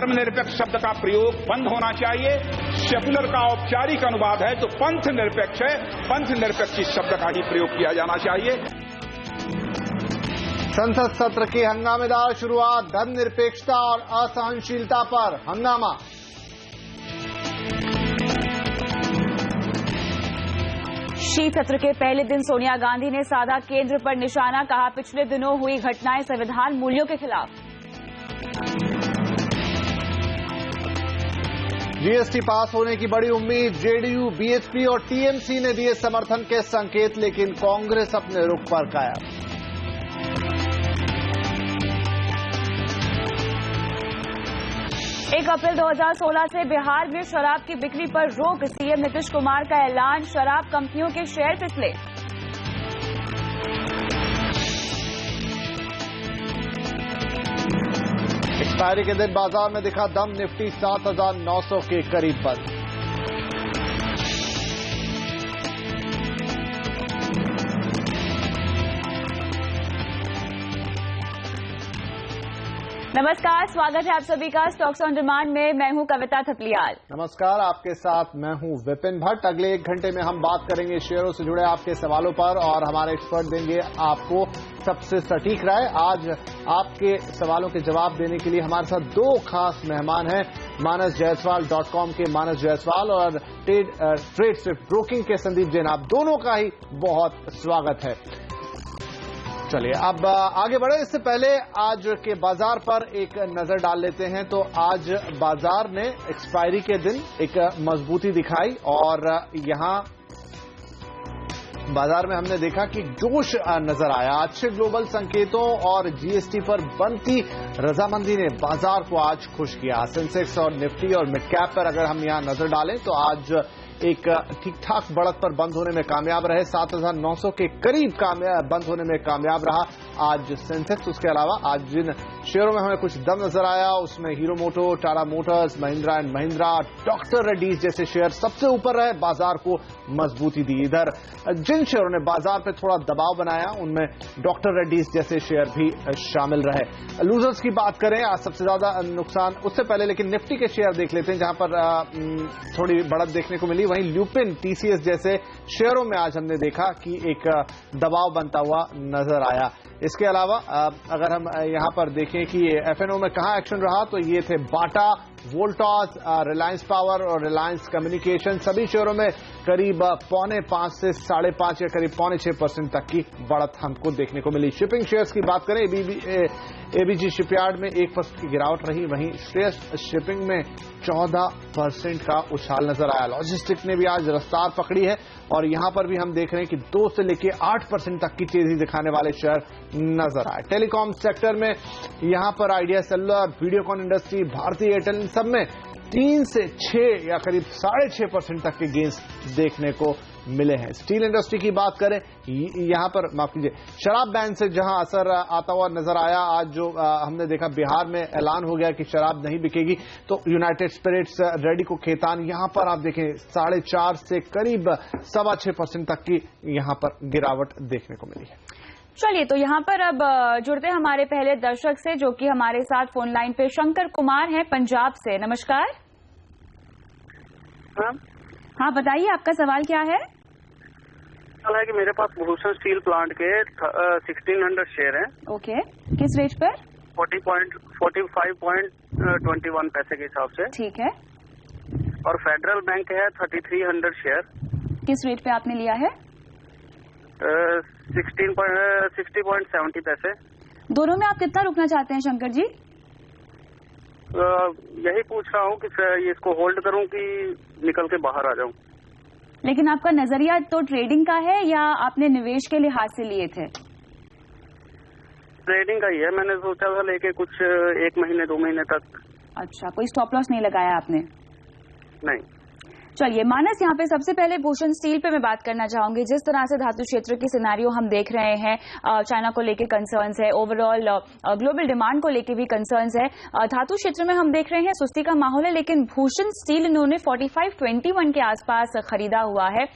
धर्मनिरपेक्ष शब्द का प्रयोग बंद होना चाहिए। सेकुलर का औपचारिक अनुवाद है तो पंथ निरपेक्ष है, पंथ निरपेक्ष इस शब्द का ही प्रयोग किया जाना चाहिए। संसद सत्र की हंगामेदार शुरुआत, धर्मनिरपेक्षता और असहनशीलता पर हंगामा। शीत सत्र के पहले दिन सोनिया गांधी ने साधा केंद्र पर निशाना, कहा पिछले दिनों हुई घटनाएं संविधान मूल्यों के खिलाफ। जीएसटी पास होने की बड़ी उम्मीद, जेडीयू, बीएसपी और टीएमसी ने दिए समर्थन के संकेत, लेकिन कांग्रेस अपने रुख पर कायम। 1 अप्रैल 2016 से बिहार में शराब की बिक्री पर रोक, सीएम नीतीश कुमार का ऐलान, शराब कंपनियों के शेयर फिसले। एक्सपायरी के दिन बाजार में दिखा दम, निफ्टी 7,900 के करीब बंद। नमस्कार, स्वागत है आप सभी का स्टॉक्स ऑन डिमांड में। मैं हूं कविता थपलियाल। नमस्कार, आपके साथ मैं हूं विपिन भट्ट। अगले 1 घंटे में हम बात करेंगे शेयरों से जुड़े आपके सवालों पर और हमारे एक्सपर्ट देंगे आपको सबसे सटीक राय। आज आपके सवालों के जवाब देने के लिए हमारे साथ 2 खास मेहमान हैं, मानसजायसवाल.com के मानस जायसवाल और ट्रेडस्विफ्ट ब्रोकिंग के संदीप जैन। आप दोनों का ही बहुत स्वागत है। चलिए अब आगे बढ़े, इससे पहले आज के बाजार पर एक नजर डाल लेते हैं। तो आज बाजार ने एक्सपायरी के दिन एक मजबूती दिखाई और यहां बाजार में हमने देखा कि जोश नजर आया। अच्छे ग्लोबल संकेतों और जीएसटी पर बनती रजामंदी ने बाजार को आज खुश किया। सेंसेक्स और निफ्टी और मिड कैप पर अगर हम यहां नजर डालें तो आज एक ठीक ठाक बढ़त पर बंद होने में कामयाब रहे, 7,900 के करीब बंद होने में कामयाब रहा आज सेंसेक्स। उसके अलावा आज जिन शेयरों में हमें कुछ दम नजर आया उसमें हीरो मोटो, टाटा मोटर्स, महिंद्रा एंड महिंद्रा, डॉक्टर रेड्डीज जैसे शेयर सबसे ऊपर रहे, बाजार को मजबूती दी। इधर जिन शेयरों ने बाजार पर थोड़ा दबाव बनाया उनमें डॉक्टर रेड्डीज जैसे शेयर भी शामिल रहे। लूजर्स की बात करें, आज सबसे ज्यादा नुकसान, उससे पहले लेकिन निफ्टी के शेयर देख लेते हैं जहां पर थोड़ी बढ़त देखने को मिली। वहीं ल्यूपिन, टीसीएस जैसे शेयरों में आज हमने देखा कि एक दबाव बनता हुआ नजर आया। इसके अलावा अगर हम यहां पर देखें कि एफएनओ में कहां एक्शन रहा तो ये थे बाटा, वोल्टास, रिलायंस पावर और रिलायंस कम्युनिकेशन। सभी शेयरों में करीब 5.25 से 5.5 या करीब 5.6% तक की बढ़त हमको देखने को मिली। शिपिंग शेयर्स की बात करें, एबीजी शिपयार्ड में 1% की गिरावट रही, वहीं श्रेयस शिपिंग में 14% का उछाल नजर आया। लॉजिस्टिक ने भी आज रफ्तार पकड़ी है और यहां पर भी हम देख रहे हैं कि 2 से लेकर 8% तक की तेजी दिखाने वाले शेयर नजर आए। टेलीकॉम सेक्टर में यहां पर Idea Cellular, Videocon Industry, Bharti Airtel, इन सब में 3 से 6 या करीब 6.5% तक के गेंस देखने को मिले हैं। स्टील इंडस्ट्री की बात करें, यहां पर माफ कीजिए, शराब बैन से जहां असर आता हुआ नजर आया, आज जो हमने देखा बिहार में ऐलान हो गया कि शराब नहीं बिकेगी, तो यूनाइटेड स्पिरिट्स, रेडिको खेतान, यहां पर आप देखें 4.5 से करीब 6.25% तक की यहां पर गिरावट देखने को मिली है। चलिए, तो यहाँ पर अब जुड़ते हैं हमारे पहले दर्शक से जो कि हमारे साथ फोन लाइन पे शंकर कुमार हैं पंजाब से। नमस्कार। हाँ बताइए, आपका सवाल क्या है? सवाल है कि मेरे पास भूषण स्टील प्लांट के 1600 शेयर हैं। ओके, किस रेट पर? 45.21 पैसे के हिसाब से। ठीक है। और फेडरल बैंक है 3300 शेयर। किस रेट पे आपने लिया है? 60.70 पैसे। दोनों में आप कितना रुकना चाहते हैं शंकर जी? यही पूछ रहा हूँ कि इसको होल्ड करूँ कि निकल के बाहर आ जाऊँ। लेकिन आपका नजरिया तो ट्रेडिंग का है या आपने निवेश के लिहाज से लिए थे? ट्रेडिंग का ही है, मैंने सोचा था लेके कुछ 1 महीने 2 महीने तक। अच्छा, कोई स्टॉप लॉस नहीं लगाया आपने? नहीं। चलिए मानस, यहाँ पे सबसे पहले भूषण स्टील पे मैं बात करना चाहूंगी। जिस तरह से धातु क्षेत्र की सिनेरियो हम देख रहे हैं, चाइना को लेके कंसर्न्स है, ओवरऑल ग्लोबल डिमांड को लेके भी कंसर्न्स है, धातु क्षेत्र में हम देख रहे हैं सुस्ती का माहौल है, लेकिन भूषण स्टील इन्होंने 45.21 के आसपास खरीदा हुआ है।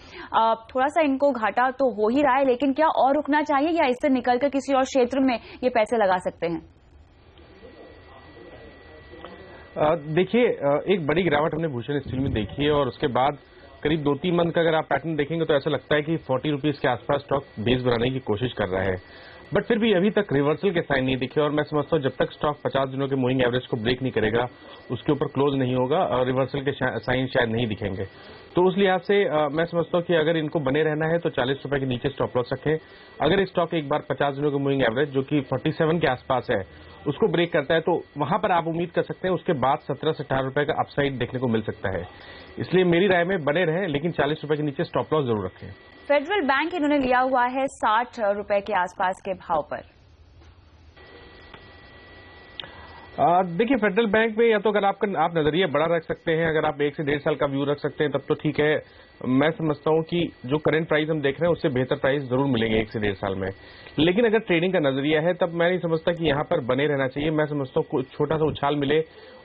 थोड़ा सा इनको घाटा तो हो ही रहा है, लेकिन क्या और रुकना चाहिए या इससे निकलकर किसी और क्षेत्र में ये पैसे लगा सकते हैं? देखिए, एक बड़ी गिरावट हमने भूषण स्टील में देखी है और उसके बाद करीब 2-3 मंथ का अगर आप पैटर्न देखेंगे तो ऐसा लगता है कि 40 रुपीज के आसपास स्टॉक बेस बनाने की कोशिश कर रहा है, बट फिर भी अभी तक रिवर्सल के साइन नहीं दिखे और मैं समझता हूं जब तक स्टॉक 50 दिनों के मूविंग एवरेज को ब्रेक नहीं करेगा उसके ऊपर क्लोज नहीं होगा और रिवर्सल के साइन शायद नहीं दिखेंगे। तो उस लिहाज से मैं समझता हूं कि अगर इनको बने रहना है तो 40 रुपए के नीचे स्टॉप लॉस रखें। अगर स्टॉक एक बार 50 दिनों के मूविंग एवरेज जो कि 47 के आसपास है उसको ब्रेक करता है तो वहां पर आप उम्मीद कर सकते हैं उसके बाद 17 से 18 रुपए का अपसाइड देखने को मिल सकता है। इसलिए मेरी राय में बने रहें लेकिन 40 रुपए के नीचे स्टॉप लॉस जरूर रखें। फेडरल बैंक इन्होंने लिया हुआ है 60 रुपए के आसपास के भाव पर। देखिए, फेडरल बैंक में या तो अगर आप नजरिया बड़ा रख सकते हैं, अगर आप 1 से 1.5 साल का व्यू रख सकते हैं तब तो ठीक है। मैं समझता हूं कि जो करंट प्राइस हम देख रहे हैं उससे बेहतर प्राइस जरूर मिलेंगे 1 से 1.5 साल में, लेकिन अगर ट्रेडिंग का नजरिया है तब मैं नहीं समझता कि यहां पर बने रहना चाहिए। मैं समझता हूं छोटा सा उछाल मिले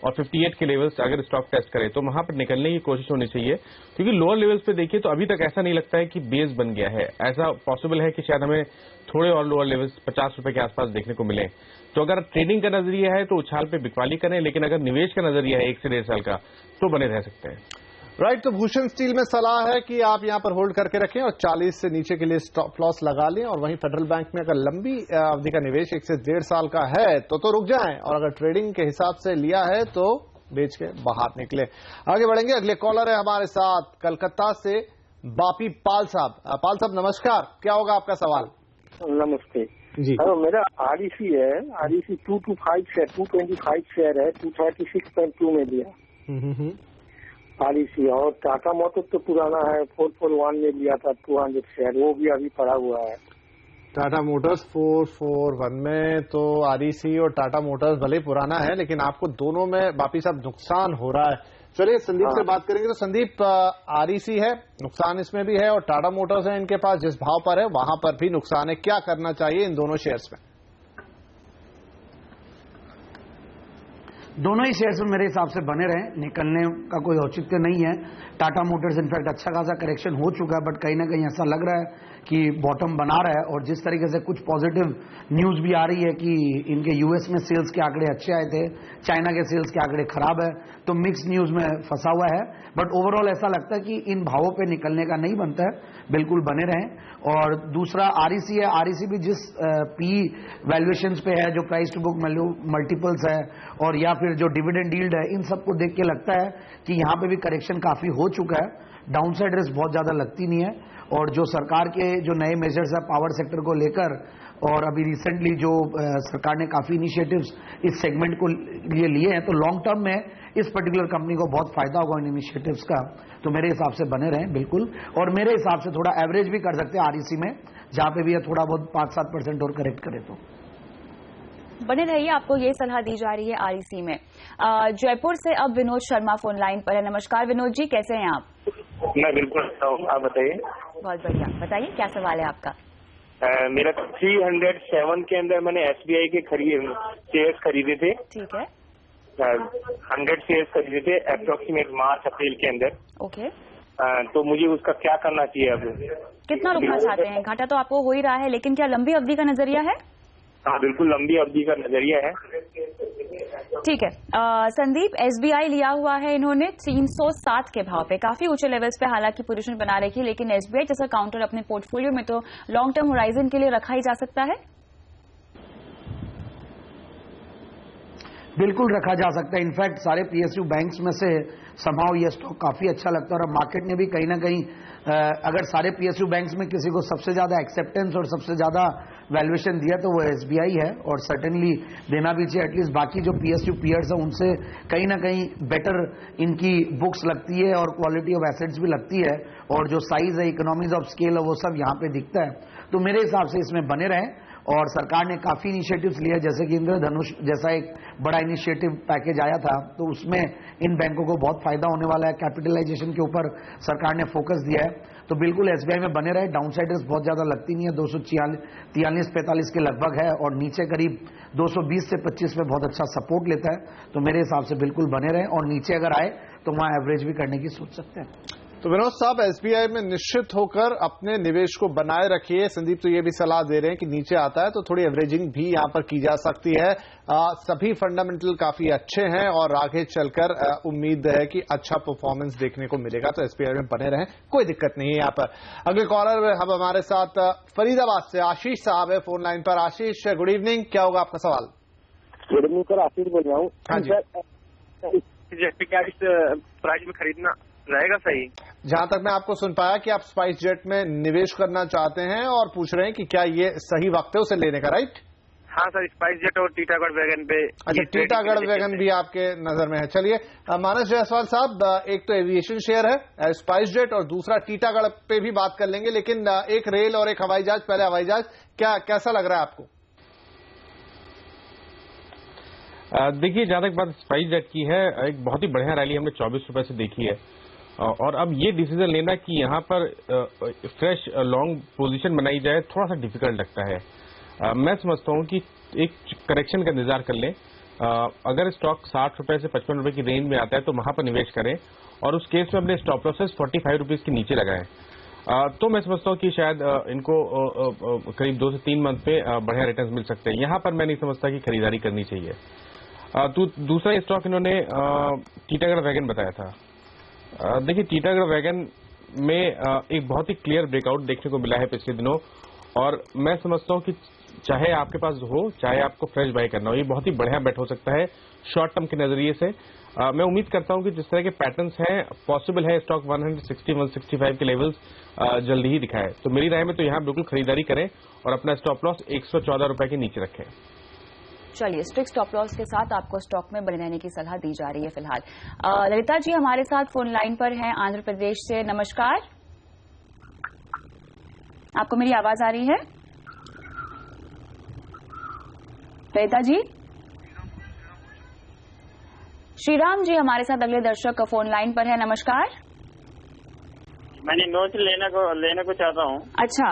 और 58 के लेवल्स अगर स्टॉक टेस्ट करे तो वहां पर निकलने की कोशिश होनी चाहिए, क्योंकि लोअर लेवल्स पे देखिए तो अभी तक ऐसा नहीं लगता है कि बेस बन गया है। ऐसा पॉसिबल है कि शायद हमें थोड़े और लोअर लेवल्स 50 रुपए के आसपास देखने को मिले। तो अगर ट्रेडिंग का नजरिया है तो उछाल पे बिकवाली करें, लेकिन अगर निवेश का नजरिया है 1 से 1.5 साल का तो बने रह सकते हैं। राइट, तो भूषण स्टील में सलाह है कि आप यहां पर होल्ड करके रखें और 40 से नीचे के लिए स्टॉप लॉस लगा लें, और वहीं फेडरल बैंक में अगर लंबी अवधि का निवेश 1 से 1.5 साल का है तो रुक जाएं, और अगर ट्रेडिंग के हिसाब से लिया है तो बेच के बाहर निकले। आगे बढ़ेंगे, अगले कॉलर है हमारे साथ कलकत्ता से बापी पाल साहब। पाल साहब नमस्कार, क्या होगा आपका सवाल? नमस्ते जी। मेरा आरईसी है, आरईसी 225 है, 225 शेयर है, 236.2 में लिया आरईसी, और टाटा मोटर्स तो पुराना है, 441 में लिया था 200 शेयर, वो भी अभी पड़ा हुआ है। टाटा मोटर्स 441 में, तो आरईसी और टाटा मोटर्स भले पुराना है लेकिन आपको दोनों में बापी साहब नुकसान हो रहा है। चलिए संदीप से बात करेंगे। तो संदीप, आरईसी है, नुकसान इसमें भी है, और टाटा मोटर्स है इनके पास जिस भाव पर है वहां पर भी नुकसान है, क्या करना चाहिए इन दोनों शेयर्स में? दोनों ही शेयर्स में मेरे हिसाब से बने रहे, निकलने का कोई औचित्य नहीं है। टाटा मोटर्स इनफैक्ट अच्छा खासा करेक्शन हो चुका है, बट कहीं ना कहीं ऐसा लग रहा है कि बॉटम बना रहा है, और जिस तरीके से कुछ पॉजिटिव न्यूज भी आ रही है कि इनके यूएस में सेल्स के आंकड़े अच्छे आए थे, चाइना के सेल्स के आंकड़े खराब है, तो मिक्स न्यूज में फंसा हुआ है। बट ओवरऑल ऐसा लगता है कि इन भावों पे निकलने का नहीं बनता है, बिल्कुल बने रहें। और दूसरा आरईसी है, आरईसी भी जिस पी वैल्यूएशंस पे है, जो प्राइस टू बुक मल्टीपल्स है, और या फिर जो डिविडेंड यील्ड है, इन सबको देख के लगता है कि यहाँ पे भी करेक्शन काफी हो चुका है, डाउनसाइड रिस्क बहुत ज्यादा लगती नहीं है। और जो सरकार के जो नए मेजर्स है पावर सेक्टर को लेकर, और अभी रिसेंटली जो सरकार ने काफी इनिशिएटिव्स इस सेगमेंट को लिए लिए हैं, तो लॉन्ग टर्म में इस पर्टिकुलर कंपनी को बहुत फायदा होगा इन इनिशिएटिव्स का। तो मेरे हिसाब से बने रहें बिल्कुल, और मेरे हिसाब से थोड़ा एवरेज भी कर सकते हैं आरईसी में, जहां पे भी है थोड़ा बहुत 5-7% और करेक्ट करे तो बने रहिए। आपको ये सलाह दी जा रही है आरईसी में। जयपुर से अब विनोद शर्मा फोन लाइन पर है। नमस्कार विनोद जी, कैसे हैं आप? मैं बिल्कुल अच्छा हूँ, आप बताइए। बहुत बढ़िया, बताइए क्या सवाल है आपका? मेरा 307 के अंदर मैंने एसबीआई के शेयर्स खरीदे थे। ठीक है। 100 शेयर्स खरीदे थे अप्रोक्सीमेट मार्च अप्रैल के अंदर। ओके। तो मुझे उसका क्या करना चाहिए अब? कितना रुकना चाहते हैं? घाटा तो आपको हो ही रहा है, लेकिन क्या लंबी अवधि का नजरिया है? हाँ बिल्कुल, लंबी अवधि का नजरिया है। ठीक है। संदीप, एसबीआई लिया हुआ है इन्होंने 307 के भाव पे, काफी ऊंचे लेवल्स पे हालांकि पोजीशन बना रखी, लेकिन एसबीआई जैसा काउंटर अपने पोर्टफोलियो में तो लॉन्ग टर्म होराइजन के लिए रखा ही जा सकता है। बिल्कुल रखा जा सकता है। इनफैक्ट सारे पीएसयू बैंक्स में से समहाउ ये स्टॉक काफी अच्छा लगता है, और मार्केट ने भी कहीं ना कहीं अगर सारे पीएसयू बैंक्स में किसी को सबसे ज्यादा एक्सेप्टेंस और सबसे ज्यादा वैल्यूएशन दिया तो वो एसबीआई है, और सर्टेनली देना भी चाहिए। एटलीस्ट बाकी जो पीएसयू पीयर्स है उनसे कहीं ना कहीं बेटर इनकी बुक्स लगती है और क्वालिटी ऑफ एसेट्स भी लगती है, और जो साइज है, इकोनॉमीज ऑफ स्केल है, वो सब यहाँ पे दिखता है। तो मेरे हिसाब से इसमें बने रहें, और सरकार ने काफी इनिशिएटिव्स लिए, जैसे कि इंद्रधनुष जैसा एक बड़ा इनिशिएटिव पैकेज आया था, तो उसमें इन बैंकों को बहुत फायदा होने वाला है। कैपिटलाइजेशन के ऊपर सरकार ने फोकस दिया है, तो बिल्कुल एसबीआई में बने रहे। डाउनसाइड रिस्क बहुत ज्यादा लगती नहीं है, 243-45 के लगभग है, और नीचे करीब 220 से 25 में बहुत अच्छा सपोर्ट लेता है। तो मेरे हिसाब से बिल्कुल बने रहे, और नीचे अगर आए तो वहां एवरेज भी करने की सोच सकते हैं। तो विनोद साहब, एसबीआई में निश्चित होकर अपने निवेश को बनाए रखिए। संदीप तो ये भी सलाह दे रहे हैं कि नीचे आता है तो थोड़ी एवरेजिंग भी यहां पर की जा सकती है। सभी फंडामेंटल काफी अच्छे हैं और आगे चलकर उम्मीद है कि अच्छा परफॉर्मेंस देखने को मिलेगा, तो एसबीआई में बने रहें, कोई दिक्कत नहीं है यहाँ पर। अगले कॉलर अब हमारे साथ फरीदाबाद से आशीष साहब है फोन लाइन पर। आशीष, गुड इवनिंग, क्या होगा आपका सवाल? गुड इवनिंग सर, आशीष बोल रहा हूँ। हाँ जी, क्या इस प्राइस में खरीदना रहेगा सही? जहां तक मैं आपको सुन पाया कि आप स्पाइस जेट में निवेश करना चाहते हैं और पूछ रहे हैं कि क्या ये सही वक्त है उसे लेने का, राइट? हाँ सर, स्पाइस जेट और टीटागढ़ वैगन पे। अच्छा, टीटागढ़ वैगन भी आपके नजर में है। चलिए मानस जायसवाल साहब, एक तो एविएशन शेयर है स्पाइस जेट और दूसरा टीटागढ़ पे भी बात कर लेंगे, लेकिन एक रेल और एक हवाई जहाज। पहले हवाई जहाज, कैसा लग रहा है आपको? देखिए, जहां तक बात स्पाइस जेट की है, एक बहुत ही बढ़िया रैली हमने 24 रुपए से देखी है और अब ये डिसीजन लेना कि यहां पर फ्रेश लॉन्ग पोजीशन बनाई जाए थोड़ा सा डिफिकल्ट लगता है। मैं समझता हूं कि एक करेक्शन का इंतजार कर लें। अगर स्टॉक 60 रुपए से 55 रुपए की रेंज में आता है तो वहां पर निवेश करें और उस केस में अपने स्टॉप लॉसेस 45 रुपीज के नीचे लगाएं। तो मैं समझता हूं कि शायद इनको करीब 2 से 3 मंथ पे बढ़िया रिटर्न मिल सकते हैं। यहां पर मैं नहीं समझता कि खरीदारी करनी चाहिए। दूसरा स्टॉक इन्होंने टीटागढ़ वैगन बताया था। देखिए, टीटागढ़ वैगन में एक बहुत ही क्लियर ब्रेकआउट देखने को मिला है पिछले दिनों और मैं समझता हूं कि चाहे आपके पास हो, चाहे आपको फ्रेश बाय करना हो, ये बहुत ही बढ़िया बेट हो सकता है शॉर्ट टर्म के नजरिए से। मैं उम्मीद करता हूं कि जिस तरह के पैटर्न्स हैं, पॉसिबल है स्टॉक 160-165 के लेवल्स जल्दी ही दिखाए। तो मेरी राय में तो यहां बिल्कुल खरीदारी करें और अपना स्टॉप लॉस 114 रुपए के नीचे रखें। चलिए, स्ट्रिक्ट स्टॉप लॉस के साथ आपको स्टॉक में बने रहने की सलाह दी जा रही है फिलहाल। ललिता जी हमारे साथ फोन लाइन पर हैं आंध्र प्रदेश से। नमस्कार, आपको मेरी आवाज आ रही है? ललिता जी? श्रीराम जी हमारे साथ अगले दर्शक फोन लाइन पर है। नमस्कार। मैंने नोट लेने को चाहता हूँ। अच्छा,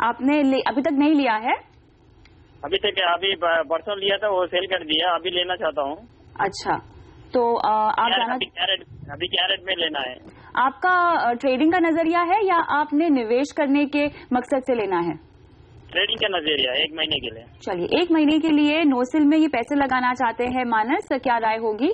आपने अभी तक नहीं लिया है? अभी तक अभी परसों लिया था, वो सेल कर दिया, अभी लेना चाहता हूँ। अच्छा, तो आप जाना अभी क्या रेट में लेना है? आपका ट्रेडिंग का नजरिया है या आपने निवेश करने के मकसद से लेना है? ट्रेडिंग का नजरिया, 1 महीने के लिए। चलिए, 1 महीने के लिए नोसिल में ये पैसे लगाना चाहते हैं। मानस, क्या राय होगी?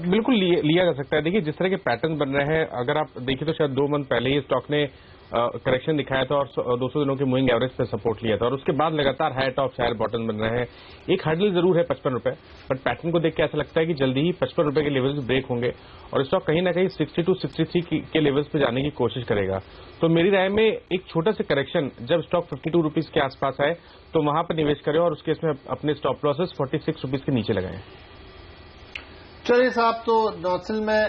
बिल्कुल लिया जा सकता है। देखिए, जिस तरह के पैटर्न बन रहे हैं, अगर आप देखिए तो शायद 2 मंथ पहले ही स्टॉक ने करेक्शन दिखाया था और 200 दिनों के मूविंग एवरेज पे सपोर्ट लिया था और उसके बाद लगातार हाई टॉप हायर बॉटम बन रहे हैं। एक हर्डल जरूर है 55 रुपए, बट पैटर्न को देख के ऐसा लगता है कि जल्दी ही 55 रुपए के लेवल्स ब्रेक होंगे और स्टॉक कहीं ना कहीं 62-63 के लेवल्स पे जाने की कोशिश करेगा। तो मेरी राय में एक छोटा सा करेक्शन, जब स्टॉक 52 रुपीज के आसपास आए तो वहां पर निवेश करें और उसके इसमें अपने स्टॉप लॉसेस 46 रुपीज के नीचे लगाएं। चलिए साहब, तो नोसिल में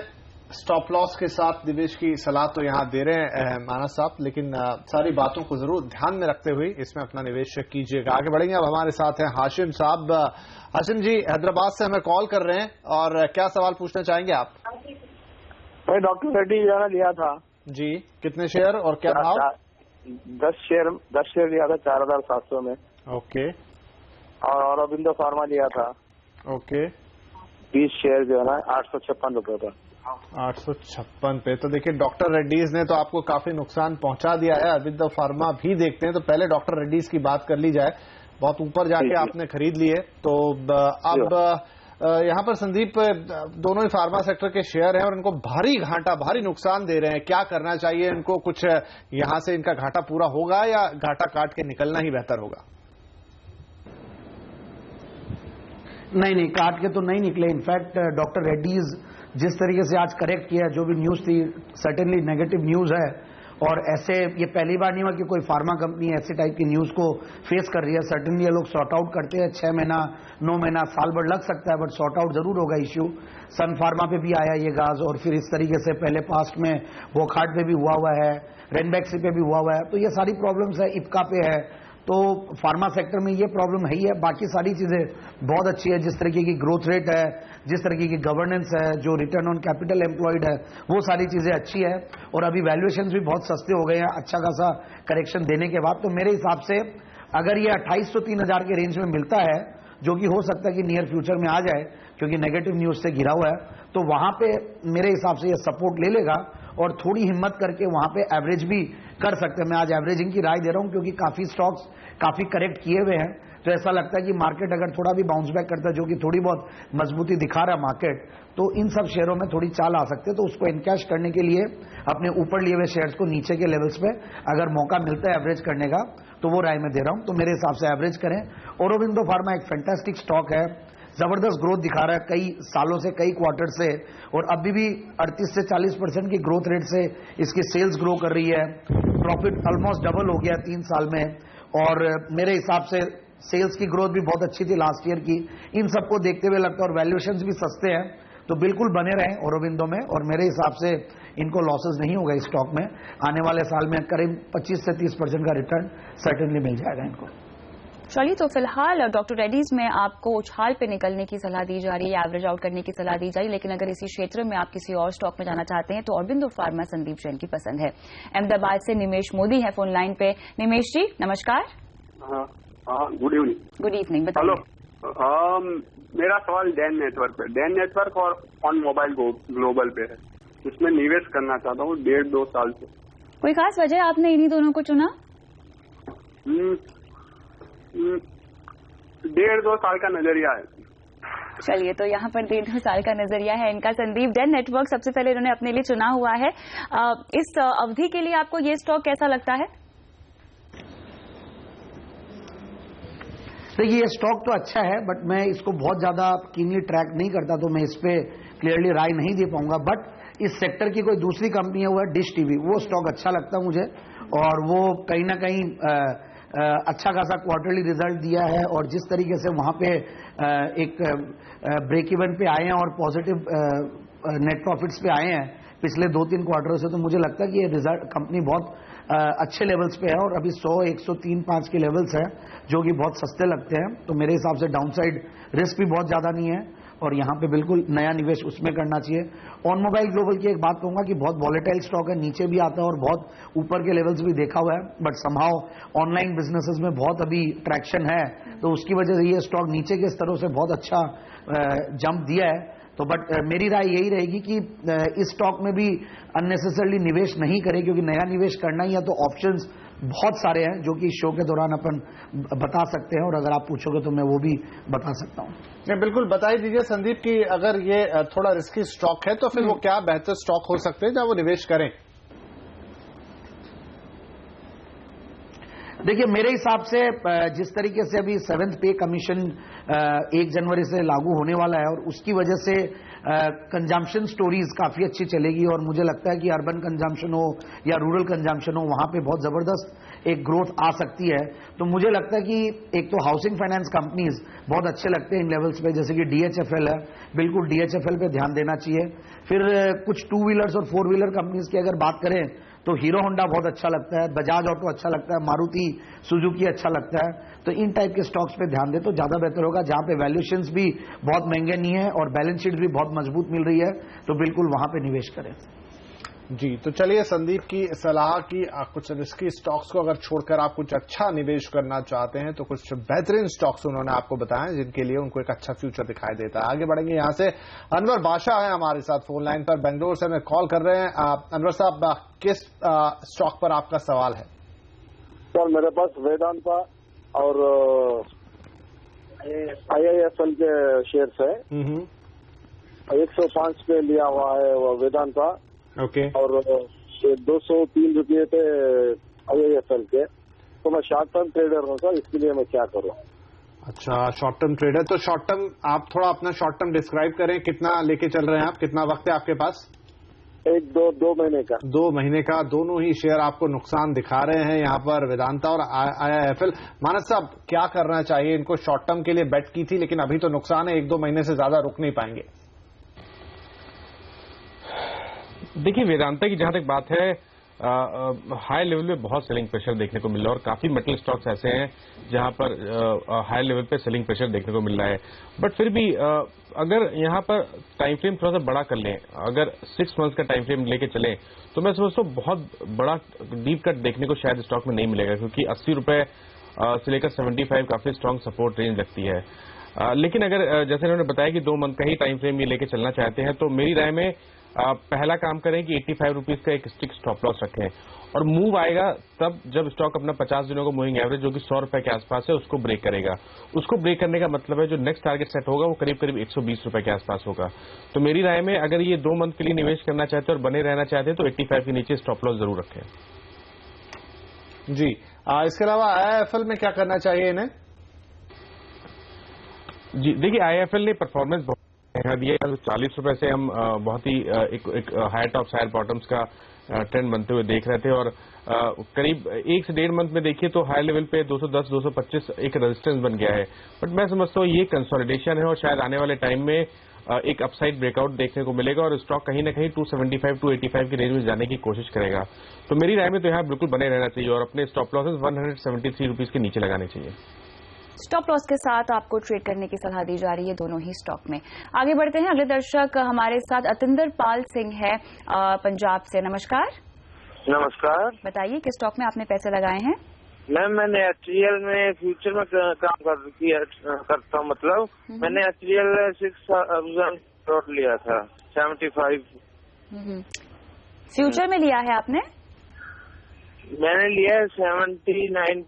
स्टॉप लॉस के साथ निवेश की सलाह तो यहां दे रहे हैं मानस साहब, लेकिन सारी बातों को जरूर ध्यान में रखते हुए इसमें अपना निवेश कीजिएगा। आगे बढ़ेंगे, अब हमारे साथ हैं हाशिम साहब। हाशिम जी हैदराबाद से हमें कॉल कर रहे हैं और क्या सवाल पूछना चाहेंगे आप? मैं डॉक्टर रेड्डी जाना लिया था जी, कितने शेयर और क्या भाव? 10 शेयर लिया था 4700 में। ओके। और औरबिंदो फार्मा लिया था। ओके। 20 शेयर जो है ना 856 रुपए पर। 856 पे। तो देखिए, डॉक्टर रेड्डीज ने तो आपको काफी नुकसान पहुंचा दिया है। अरविंदो फार्मा भी देखते हैं, तो पहले डॉक्टर रेड्डीज की बात कर ली जाए। बहुत ऊपर जाके आपने खरीद लिए, तो अब यहाँ पर संदीप, दोनों ही फार्मा सेक्टर के शेयर हैं और इनको भारी घाटा, भारी नुकसान दे रहे हैं। क्या करना चाहिए इनको? कुछ यहाँ से इनका घाटा पूरा होगा या घाटा काट के निकलना ही बेहतर होगा? नहीं, काट के तो नहीं निकले। इनफैक्ट डॉक्टर रेड्डीज जिस तरीके से आज करेक्ट किया, जो भी न्यूज थी सर्टेनली नेगेटिव न्यूज है और ऐसे ये पहली बार नहीं हुआ कि कोई फार्मा कंपनी ऐसे टाइप की न्यूज को फेस कर रही है। सर्टेनली ये लोग सॉर्ट आउट करते हैं, 6 महीना 9 महीना साल भर लग सकता है, बट सॉर्ट आउट जरूर होगा इश्यू। सन फार्मा पे भी आया ये गाज और फिर इस तरीके से पहले पास्ट में वोखार्ट पे भी हुआ है, रेनबैक्सी पे भी हुआ है। तो ये सारी प्रॉब्लम्स है, इप्का पे है। तो फार्मा सेक्टर में ये प्रॉब्लम है ही है। बाकी सारी चीजें बहुत अच्छी है, जिस तरीके की ग्रोथ रेट है, जिस तरीके की गवर्नेंस है, जो रिटर्न ऑन कैपिटल एम्प्लॉयड है, वो सारी चीजें अच्छी है और अभी वैल्यूएशंस भी बहुत सस्ते हो गए हैं अच्छा खासा करेक्शन देने के बाद। तो मेरे हिसाब से अगर ये 2800-3000 के रेंज में मिलता है जो कि हो सकता है कि नियर फ्यूचर में आ जाए, क्योंकि नेगेटिव न्यूज से घिरा हुआ है, तो वहां पे मेरे हिसाब से ये सपोर्ट ले लेगा और थोड़ी हिम्मत करके वहां पे एवरेज भी कर सकते हैं। मैं आज एवरेजिंग की राय दे रहा हूं क्योंकि काफी स्टॉक्स काफी करेक्ट किए हुए हैं, तो ऐसा लगता है कि मार्केट अगर थोड़ा भी बाउंस बैक करता है, जो कि थोड़ी बहुत मजबूती दिखा रहा है मार्केट, तो इन सब शेयरों में थोड़ी चाल आ सकती है। तो उसको इनकैश करने के लिए अपने ऊपर लिए हुए शेयर्स को नीचे के लेवल्स पे अगर मौका मिलता है एवरेज करने का, तो वो राय मैं दे रहा हूं। तो मेरे हिसाब से एवरेज करें। औरोबिंदो फार्मा एक फैंटास्टिक स्टॉक है, जबरदस्त ग्रोथ दिखा रहा है कई सालों से, कई क्वार्टर से, और अभी भी 38 से 40% की ग्रोथ रेट से इसकी सेल्स ग्रो कर रही है। प्रॉफिट ऑलमोस्ट डबल हो गया 3 साल में, और मेरे हिसाब से सेल्स की ग्रोथ भी बहुत अच्छी थी लास्ट ईयर की। इन सबको देखते हुए लगता है, और वैल्यूएशंस भी सस्ते हैं, तो बिल्कुल बने रहें औरोबिंदो में, और मेरे हिसाब से इनको लॉसेस नहीं होगा इस स्टॉक में। आने वाले साल में करीब 25 से 30% का रिटर्न सर्टेनली मिल जाएगा इनको। चलिए, तो फिलहाल डॉक्टर रेड्डीज में आपको उछाल पे निकलने की सलाह दी जा रही है, एवरेज आउट करने की सलाह दी जा रही है, लेकिन अगर इसी क्षेत्र में आप किसी और स्टॉक में जाना चाहते हैं तो औरोबिंदो फार्मा संदीप जैन की पसंद है। अहमदाबाद से निमेश मोदी है फोन लाइन पे। निमेश जी नमस्कार। Good evening. गुड इवनिंग, बताइए। हेलो, मेरा सवाल डैन नेटवर्क पे, डैन नेटवर्क और ऑन मोबाइल ग्लोबल पे है, इसमें निवेश करना चाहता हूँ 1.5-2 साल से। कोई खास वजह आपने इन्हीं दोनों को चुना? 1.5-2 साल का नजरिया है। चलिए, तो यहाँ पर 1.5 साल का नजरिया है इनका। संदीप, डैन नेटवर्क सबसे पहले इन्होंने अपने लिए चुना हुआ है। इस अवधि के लिए आपको ये स्टॉक कैसा लगता है? देखिए, ये स्टॉक तो अच्छा है, बट मैं इसको बहुत ज्यादा कीनली ट्रैक नहीं करता, तो मैं इस पे क्लियरली राय नहीं दे पाऊंगा। बट इस सेक्टर की कोई दूसरी कंपनी है, वो है डिश टीवी, वो स्टॉक अच्छा लगता है मुझे, और वो कहीं ना कहीं अच्छा खासा क्वार्टरली रिजल्ट दिया है, और जिस तरीके से वहां पे एक ब्रेक इवन पे आए हैं और पॉजिटिव नेट प्रॉफिट्स पे आए हैं पिछले 2-3 क्वार्टरों से, तो मुझे लगता है कि ये रिजल्ट कंपनी बहुत अच्छे लेवल्स पे है, और अभी 100, 103, 5 के लेवल्स है, जो कि बहुत सस्ते लगते हैं। तो मेरे हिसाब से डाउनसाइड रिस्क भी बहुत ज्यादा नहीं है, और यहाँ पे बिल्कुल नया निवेश उसमें करना चाहिए। ऑन मोबाइल ग्लोबल की एक बात कहूंगा कि बहुत वॉलेटाइल स्टॉक है, नीचे भी आता है और बहुत ऊपर के लेवल्स भी देखा हुआ है, बट समहाउ ऑनलाइन बिजनेसेस में बहुत अभी ट्रैक्शन है, तो उसकी वजह से ये स्टॉक नीचे के स्तरों से बहुत अच्छा जंप दिया है। तो बट मेरी राय यही रहेगी कि इस स्टॉक में भी अननेसेसरली निवेश नहीं करें, क्योंकि नया निवेश करना ही है तो ऑप्शंस बहुत सारे हैं, जो कि शो के दौरान अपन बता सकते हैं, और अगर आप पूछोगे तो मैं वो भी बता सकता हूं। बिल्कुल, बताइए दीजिए संदीप कि अगर ये थोड़ा रिस्की स्टॉक है तो फिर वो क्या बेहतर स्टॉक हो सकते हैं जहां वो निवेश करें? देखिए, मेरे हिसाब से जिस तरीके से अभी 7th पे कमीशन 1 जनवरी से लागू होने वाला है, और उसकी वजह से कंजम्पशन स्टोरीज काफी अच्छी चलेगी, और मुझे लगता है कि अर्बन कंजम्पशन हो या रूरल कंजम्पशन हो, वहां पे बहुत जबरदस्त एक ग्रोथ आ सकती है। तो मुझे लगता है कि एक तो हाउसिंग फाइनेंस कंपनीज बहुत अच्छे लगते हैं इन लेवल्स पे, जैसे कि DHFL है, बिल्कुल DHFL पे ध्यान देना चाहिए। फिर कुछ 2 व्हीलर्स और 4 व्हीलर कंपनीज की अगर बात करें तो हीरो होंडा बहुत अच्छा लगता है, बजाज ऑटो अच्छा लगता है, मारुति सुजुकी अच्छा लगता है। तो इन टाइप के स्टॉक्स पे ध्यान दे तो ज्यादा बेहतर होगा, जहां पे वैल्यूएशंस भी बहुत महंगे नहीं है और बैलेंस शीट भी बहुत मजबूत मिल रही है, तो बिल्कुल वहां पे निवेश करें। जी, तो चलिए संदीप की सलाह की कुछ रिस्की स्टॉक्स को अगर छोड़कर आप कुछ अच्छा निवेश करना चाहते हैं तो कुछ बेहतरीन स्टॉक्स उन्होंने आपको बताए जिनके लिए उनको एक अच्छा फ्यूचर दिखाई देता है। आगे बढ़ेंगे, यहां से अनवर बादशाह है हमारे साथ फोन लाइन पर, बेंगलोर से हमें कॉल कर रहे हैं। अनवर साहब, किस स्टॉक पर आपका सवाल है? सर, मेरे पास वेदांता और IIFL के शेयर्स है, 105 पे लिया हुआ है वो वेदांता, ओके, और 203 रुपये पे IIFL के। तो मैं शॉर्ट टर्म ट्रेडर हूँ सर, इसके लिए मैं क्या करूँ? अच्छा, शॉर्ट टर्म ट्रेडर। तो शॉर्ट टर्म आप थोड़ा अपना शॉर्ट टर्म डिस्क्राइब करें, कितना लेके चल रहे हैं आप, कितना वक्त है आपके पास? 2 महीने का। 2 महीने का। दोनों ही शेयर आपको नुकसान दिखा रहे हैं यहाँ पर, वेदांता और IIFL। मानस साहब, क्या करना चाहिए इनको? शॉर्ट टर्म के लिए बेट की थी, लेकिन अभी तो नुकसान है, 1-2 महीने से ज्यादा रुक नहीं पाएंगे। देखिए, वेदांता की जहां तक बात है, हाई लेवल पे बहुत सेलिंग प्रेशर देखने को मिल रहा है, और काफी मेटल स्टॉक्स ऐसे हैं जहां पर हाई लेवल पे सेलिंग प्रेशर देखने को मिल रहा है। बट फिर भी अगर यहां पर टाइम फ्रेम थोड़ा सा बड़ा कर लें, अगर 6 मंथ्स का टाइम फ्रेम लेके चलें, तो मैं समझता हूँ बहुत बड़ा डीप कट देखने को शायद स्टॉक में नहीं मिलेगा, क्योंकि 80 रुपए से लेकर 75 काफी स्ट्रांग सपोर्ट रेंज लगती है। लेकिन अगर जैसे इन्होंने बताया कि 2 मंथ का ही टाइम फ्रेम ये लेके चलना चाहते हैं, तो मेरी राय में पहला काम करें कि 85 रुपीज का एक स्टिक स्टॉप लॉस रखें, और मूव आएगा तब जब स्टॉक अपना 50 दिनों का मूविंग एवरेज जो कि 100 रुपए के आसपास है उसको ब्रेक करेगा। उसको ब्रेक करने का मतलब है जो नेक्स्ट टारगेट सेट होगा वो करीब करीब 120 रुपए के आसपास होगा। तो मेरी राय में अगर ये 2 मंथ के लिए निवेश करना चाहते हैं और बने रहना चाहते हैं तो 85 के नीचे स्टॉप लॉस जरूर रखें। जी, इसके अलावा IIFL में क्या करना चाहिए इन्हें? जी देखिए, IIFL ने परफॉर्मेंस बहुत दिया। 40 रुपए से हम बहुत ही एक हायर टॉप्स हायर बॉटम्स का ट्रेंड बनते हुए देख रहे थे, और करीब 1 से 1.5 मंथ में देखिए तो हाई लेवल पे 210-225 एक रेजिस्टेंस बन गया है। बट मैं समझता हूँ ये कंसोलिडेशन है और शायद आने वाले टाइम में एक अपसाइड ब्रेकआउट देखने को मिलेगा और स्टॉक कहीं ना कहीं 275-285 की रेंज में जाने की कोशिश करेगा। तो मेरी राय में तो यहाँ बिल्कुल बने रहना चाहिए और अपने स्टॉप लॉसेस 173 रुपीज के नीचे लगाने चाहिए। स्टॉप लॉस के साथ आपको ट्रेड करने की सलाह दी जा रही है दोनों ही स्टॉक में। आगे बढ़ते हैं, अगले दर्शक हमारे साथ अतिंदर पाल सिंह है पंजाब से। नमस्कार। नमस्कार, बताइए किस स्टॉक में आपने पैसे लगाए हैं? मैम मैंने HCL में फ्यूचर में काम करता हूँ, मतलब मैंने HCL 6,000 करोड़ लिया था 75। फ्यूचर में लिया है आपने? मैंने लिया है 79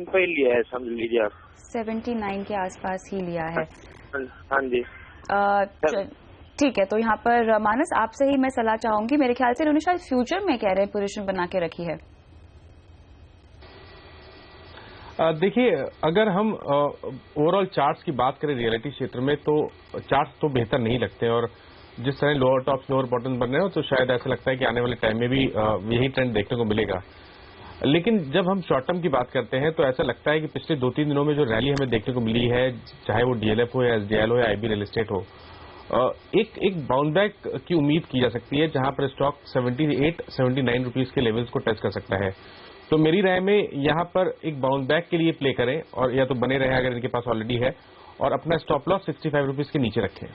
पे लिया है, समझ लीजिए आप। 79 के आसपास ही लिया है। हाँ जी। ठीक है, तो यहाँ पर मानस आपसे ही मैं सलाह चाहूंगी। मेरे ख्याल से उन्होंने शायद फ्यूचर में कह रहे हैं पोजीशन बना के रखी है। देखिए, अगर हम ओवरऑल चार्ट्स की बात करें रियलिटी क्षेत्र में तो चार्ट्स तो बेहतर नहीं लगते, और जिस तरह लोअर टॉप्स लोअर बॉटम बन रहे हो तो शायद ऐसा लगता है कि आने वाले टाइम में भी यही ट्रेंड देखने को मिलेगा। लेकिन जब हम शॉर्ट टर्म की बात करते हैं तो ऐसा लगता है कि पिछले 2-3 दिनों में जो रैली हमें देखने को मिली है, चाहे वो DLF हो या SDL हो या IB रियल एस्टेट हो, एक बाउंस बैक की उम्मीद की जा सकती है जहां पर स्टॉक 78-79 रुपीज के लेवल्स को टच कर सकता है। तो मेरी राय में यहां पर एक बाउंस बैक के लिए प्ले करें और या तो बने रहे अगर इनके पास ऑलरेडी है, और अपना स्टॉप लॉस 65 रुपीज के नीचे रखें।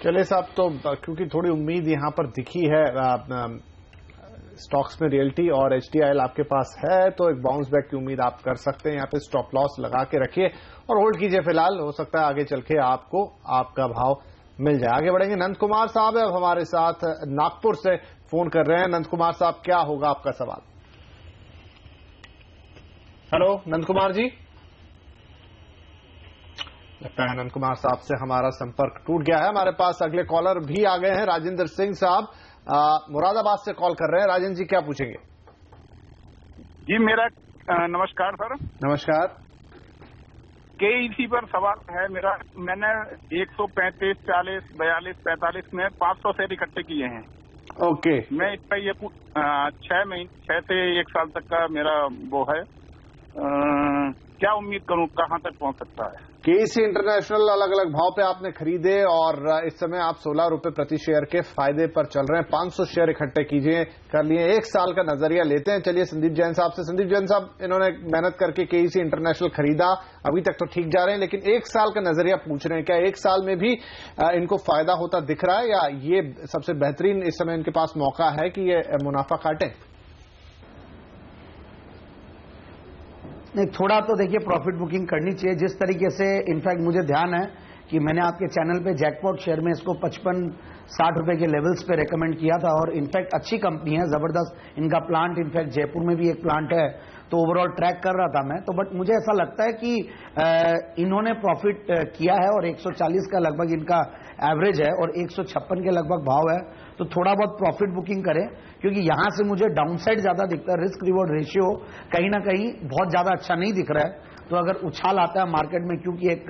चलिए साहब, तो क्योंकि थोड़ी उम्मीद यहां पर दिखी है स्टॉक्स में रियल्टी और HDIL आपके पास है, तो एक बाउंस बैक की उम्मीद आप कर सकते हैं। यहाँ पे स्टॉप लॉस लगा के रखिए और होल्ड कीजिए फिलहाल, हो सकता है आगे चल के आपको आपका भाव मिल जाए। आगे बढ़ेंगे, नंद कुमार साहब है अब हमारे साथ, नागपुर से फोन कर रहे हैं। नंद कुमार साहब, क्या होगा आपका सवाल? हेलो नंद कुमार जी, लगता है नंद कुमार साहब से हमारा संपर्क टूट गया है। हमारे पास अगले कॉलर भी आ गए हैं, राजेंद्र सिंह साहब मुरादाबाद से कॉल कर रहे हैं। राजेंद्र जी, क्या पूछेंगे? जी मेरा नमस्कार सर। नमस्कार। KEC पर सवाल है मेरा। मैंने 135, 40, 42, 45 में 500 शेयर इकट्ठे किए हैं। ओके। मैं इसका ये 6 से 1 साल तक का मेरा वो है, क्या उम्मीद करूं, कहां तक पहुंच सकता है? KEC इंटरनेशनल अलग अलग भाव पे आपने खरीदे और इस समय आप 16 रुपए प्रति शेयर के फायदे पर चल रहे हैं। 500 शेयर इकट्ठे कीजिए, कर लिए। 1 साल का नजरिया लेते हैं। चलिए संदीप जैन साहब से। संदीप जैन साहब, इन्होंने मेहनत करके KEC इंटरनेशनल खरीदा, अभी तक तो ठीक जा रहे हैं, लेकिन 1 साल का नजरिया पूछ रहे हैं। क्या 1 साल में भी इनको फायदा होता दिख रहा है, या ये सबसे बेहतरीन इस समय इनके पास मौका है कि ये मुनाफा काटें? नहीं, थोड़ा तो देखिए प्रॉफिट बुकिंग करनी चाहिए जिस तरीके से। इनफैक्ट मुझे ध्यान है कि मैंने आपके चैनल पे जैकपॉट शेयर में इसको 55-60 रुपए के लेवल्स पे रेकमेंड किया था, और इनफैक्ट अच्छी कंपनी है, जबरदस्त इनका प्लांट, इनफैक्ट जयपुर में भी एक प्लांट है, तो ओवरऑल ट्रैक कर रहा था मैं तो। बट मुझे ऐसा लगता है कि इन्होंने प्रॉफिट किया है और 140 का लगभग इनका एवरेज है और 156 के लगभग भाव है, तो थोड़ा बहुत प्रॉफिट बुकिंग करें, क्योंकि यहां से मुझे डाउनसाइड ज्यादा दिखता है। रिस्क रिवॉर्ड रेशियो कहीं ना कहीं बहुत ज्यादा अच्छा नहीं दिख रहा है। तो अगर उछाल आता है मार्केट में, क्योंकि एक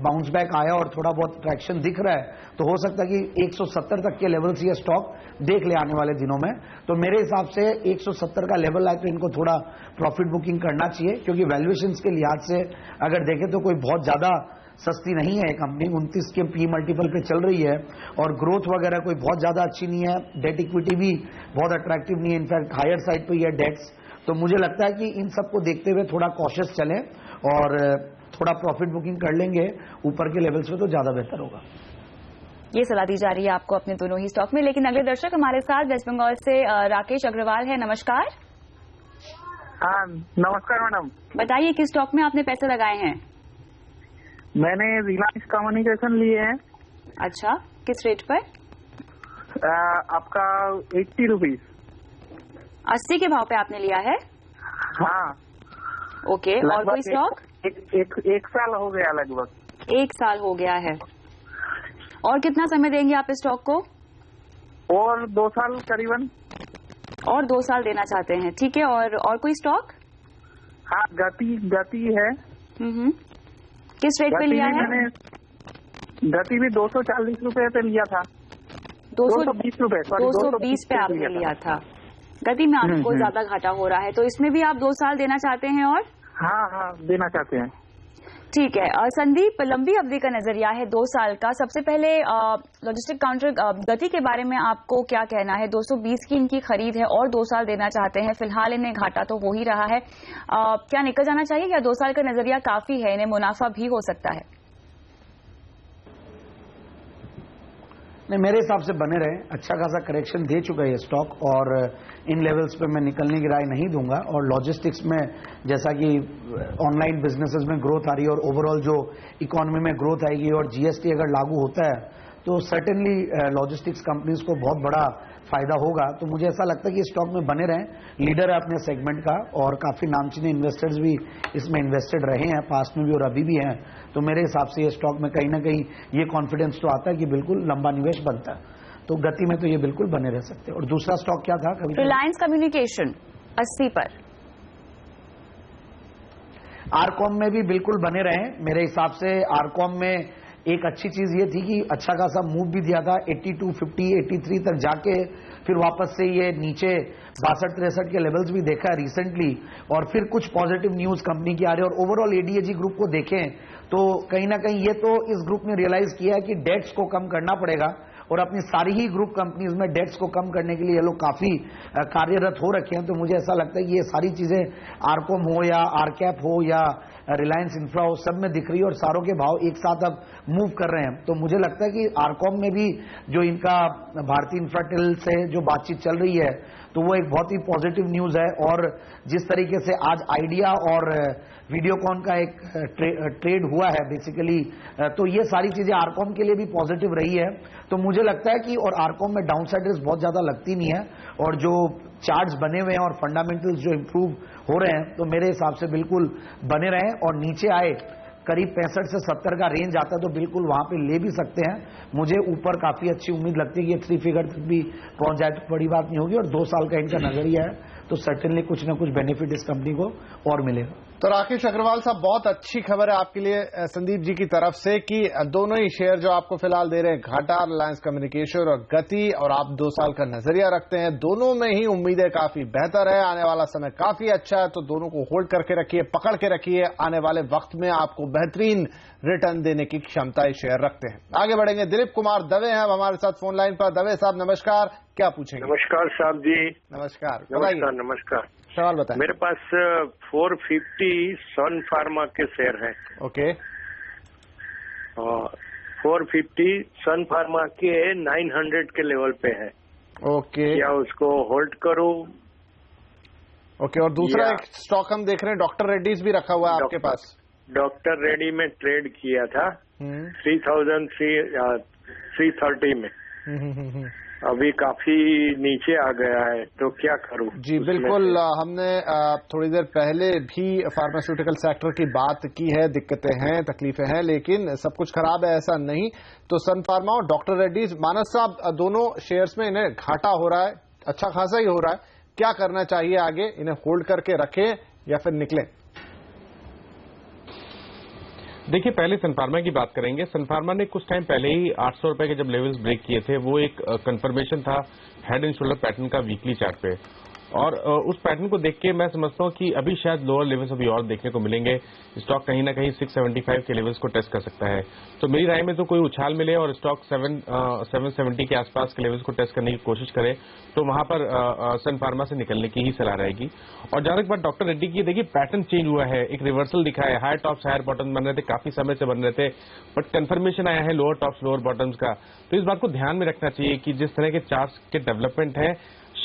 बाउंस बैक आया और थोड़ा बहुत ट्रैक्शन दिख रहा है, तो हो सकता है कि 170 तक के लेवल से ये स्टॉक देख ले आने वाले दिनों में। तो मेरे हिसाब से 170 का लेवल आए तो इनको थोड़ा प्रॉफिट बुकिंग करना चाहिए, क्योंकि वैल्यूएशंस के लिहाज से अगर देखें तो कोई बहुत ज्यादा सस्ती नहीं है कंपनी। 29 के P मल्टीपल पे चल रही है और ग्रोथ वगैरह कोई बहुत ज्यादा अच्छी नहीं है। डेट इक्विटी भी बहुत अट्रैक्टिव नहीं है, इनफैक्ट हायर साइड पे ये डेट्स। तो मुझे लगता है कि इन सबको देखते हुए थोड़ा कॉशियस चलें और थोड़ा प्रॉफिट बुकिंग कर लेंगे ऊपर के लेवल्स पे तो ज्यादा बेहतर होगा। ये सलाह दी जा रही है आपको अपने दोनों ही स्टॉक में। लेकिन अगले दर्शक हमारे साथ वेस्ट बंगाल से राकेश अग्रवाल है। नमस्कार। हाँ नमस्कार मैडम। बताइए किस स्टॉक में आपने पैसे लगाए हैं? मैंने रिलायंस कम्युनिकेशन लिए हैं। अच्छा, किस रेट पर? आपका 80 रुपीज। 80 के भाव पे आपने लिया है? हाँ। ओके, और कोई स्टॉक? एक साल हो गया लगभग। 1 साल हो गया है। और कितना समय देंगे आप इस स्टॉक को? और 2 साल करीबन। और 2 साल देना चाहते हैं, ठीक है। और कोई स्टॉक? हाँ, गति है। किस रेट पे लिया है? गति भी 240 रुपए पे लिया था। 220 रुपए, 220 पे आपने लिया था। गति में आपको ज्यादा घाटा हो रहा है, तो इसमें भी आप 2 साल देना चाहते हैं? और हाँ देना चाहते हैं। ठीक है। संदीप, लंबी अवधि का नजरिया है 2 साल का। सबसे पहले लॉजिस्टिक काउंटर गति के बारे में आपको क्या कहना है? 220 की इनकी खरीद है और 2 साल देना चाहते हैं। फिलहाल इन्हें घाटा तो हो ही रहा है, क्या निकल जाना चाहिए या 2 साल का नजरिया काफी है, इन्हें मुनाफा भी हो सकता है? नहीं, मेरे हिसाब से बने रहे। अच्छा खासा करेक्शन दे चुका है ये स्टॉक और इन लेवल्स पे मैं निकलने की राय नहीं दूंगा। और लॉजिस्टिक्स में जैसा कि ऑनलाइन बिजनेसेस में ग्रोथ आ रही है और ओवरऑल जो इकोनॉमी में ग्रोथ आएगी और जीएसटी अगर लागू होता है तो सर्टेनली लॉजिस्टिक्स कंपनीज को बहुत बड़ा फायदा होगा। तो मुझे ऐसा लगता है कि स्टॉक में बने रहें। लीडर है अपने सेगमेंट का और काफी नामचीने इन्वेस्टर्स भी इसमें इन्वेस्टेड रहे हैं पास्ट में भी और अभी भी हैं। तो मेरे हिसाब से ये स्टॉक में कहीं ना कहीं ये कॉन्फिडेंस तो आता है कि बिल्कुल लंबा निवेश बनता है। तो गति में तो ये बिल्कुल बने रह सकते हैं। और दूसरा स्टॉक क्या था? रिलायंस कम्युनिकेशन 80 पर। आरकॉम में भी बिल्कुल बने रहे। मेरे हिसाब से आरकॉम में एक अच्छी चीज ये थी कि अच्छा खासा मूव भी दिया था 82, 50, 83 तक जाके फिर वापस से ये नीचे 62-63 के लेवल्स भी देखा है रिसेंटली। और फिर कुछ पॉजिटिव न्यूज कंपनी की आ रही है। और ओवरऑल एडीएजी ग्रुप को देखें तो कहीं ना कहीं ये तो इस ग्रुप ने रियलाइज किया है कि डेट्स को कम करना पड़ेगा और अपनी सारी ही ग्रुप कंपनीज में डेट्स को कम करने के लिए ये लोग काफी कार्यरत हो रखे हैं। तो मुझे ऐसा लगता है कि ये सारी चीजें आरकॉम हो या आरकैप हो या रिलायंस इंफ्रा हो, सब में दिख रही है और सारों के भाव एक साथ अब मूव कर रहे हैं। तो मुझे लगता है कि आरकॉम में भी जो इनका भारतीय इंफ्राटेल से जो बातचीत चल रही है तो वो एक बहुत ही पॉजिटिव न्यूज है। और जिस तरीके से आज आइडिया और वीडियोकॉन का एक ट्रेड हुआ है बेसिकली, तो ये सारी चीजें आरकॉम के लिए भी पॉजिटिव रही है। तो मुझे लगता है कि और आरकॉम में डाउनसाइड रिस्क बहुत ज्यादा लगती नहीं है और जो चार्ट्स बने हुए हैं और फंडामेंटल्स जो इंप्रूव हो रहे हैं तो मेरे हिसाब से बिल्कुल बने रहें। और नीचे आए करीब 65 से 70 का रेंज आता है तो बिल्कुल वहां पे ले भी सकते हैं। मुझे ऊपर काफी अच्छी उम्मीद लगती है कि ये 3 फिगर तक भी पहुंच जाए तो बड़ी बात नहीं होगी। और 2 साल का इनका नजरिया है तो सर्टेनली कुछ ना कुछ बेनिफिट इस कंपनी को और मिलेगा। तो राकेश अग्रवाल साहब, बहुत अच्छी खबर है आपके लिए संदीप जी की तरफ से कि दोनों ही शेयर जो आपको फिलहाल दे रहे हैं घाटा, रिलायंस कम्युनिकेशन और गति, और आप 2 साल का नजरिया रखते हैं। दोनों में ही उम्मीदें काफी बेहतर है, आने वाला समय काफी अच्छा है। तो दोनों को होल्ड करके रखिए, पकड़ के रखिए। आने वाले वक्त में आपको बेहतरीन रिटर्न देने की क्षमता शेयर रखते हैं। आगे बढ़ेंगे। दिलीप कुमार दवे हैं हमारे साथ फोन लाइन पर। दवे साहब नमस्कार, क्या पूछेंगे? नमस्कार साहब जी। नमस्कार, नमस्कार। सवाल बताएं। मेरे पास 450 सन फार्मा के शेयर हैं। ओके। 450 सन फार्मा के 900 के लेवल पे है। ओके। क्या उसको होल्ड करूं? ओके। और दूसरा एक स्टॉक हम देख रहे हैं, डॉक्टर रेड्डीज भी रखा हुआ है आपके पास। डॉक्टर रेड्डी में ट्रेड किया था 3,330 में। अभी काफी नीचे आ गया है तो क्या करूं? जी बिल्कुल, हमने थोड़ी देर पहले भी फार्मास्यूटिकल सेक्टर की बात की है। दिक्कतें हैं, तकलीफें हैं, लेकिन सब कुछ खराब है ऐसा नहीं। तो सन फार्मा और डॉक्टर रेड्डीज, मानस साहब, दोनों शेयर्स में इन्हें घाटा हो रहा है, अच्छा खासा ही हो रहा है। क्या करना चाहिए आगे? इन्हें होल्ड करके रखें या फिर निकलें? देखिए, पहले सन फार्मा की बात करेंगे। सन फार्मा ने कुछ टाइम पहले ही 800 रुपए के जब लेवल्स ब्रेक किए थे, वो एक कंफर्मेशन था हेड एंड शोल्डर पैटर्न का वीकली चार्ट पे। और उस पैटर्न को देख के मैं समझता हूं कि अभी शायद लोअर लेवल्स अभी और देखने को मिलेंगे। स्टॉक कहीं ना कहीं 675 के लेवल्स को टेस्ट कर सकता है। तो मेरी राय में तो कोई उछाल मिले और स्टॉक 770 के आसपास के लेवल्स को टेस्ट करने की कोशिश करे तो वहां पर सन फार्मा से निकलने की ही सलाह रहेगी। और जहां तक बात डॉक्टर रेड्डी की, देखिए पैटर्न चेंज हुआ है, एक रिवर्सल दिखा है। हायर टॉप्स हायर बॉटम बन रहे थे, काफी समय से बन रहे थे, बट कंफर्मेशन आया है लोअर टॉप्स लोअर बॉटम्स का। तो इस बात को ध्यान में रखना चाहिए कि जिस तरह के चार्ट्स के डेवलपमेंट है,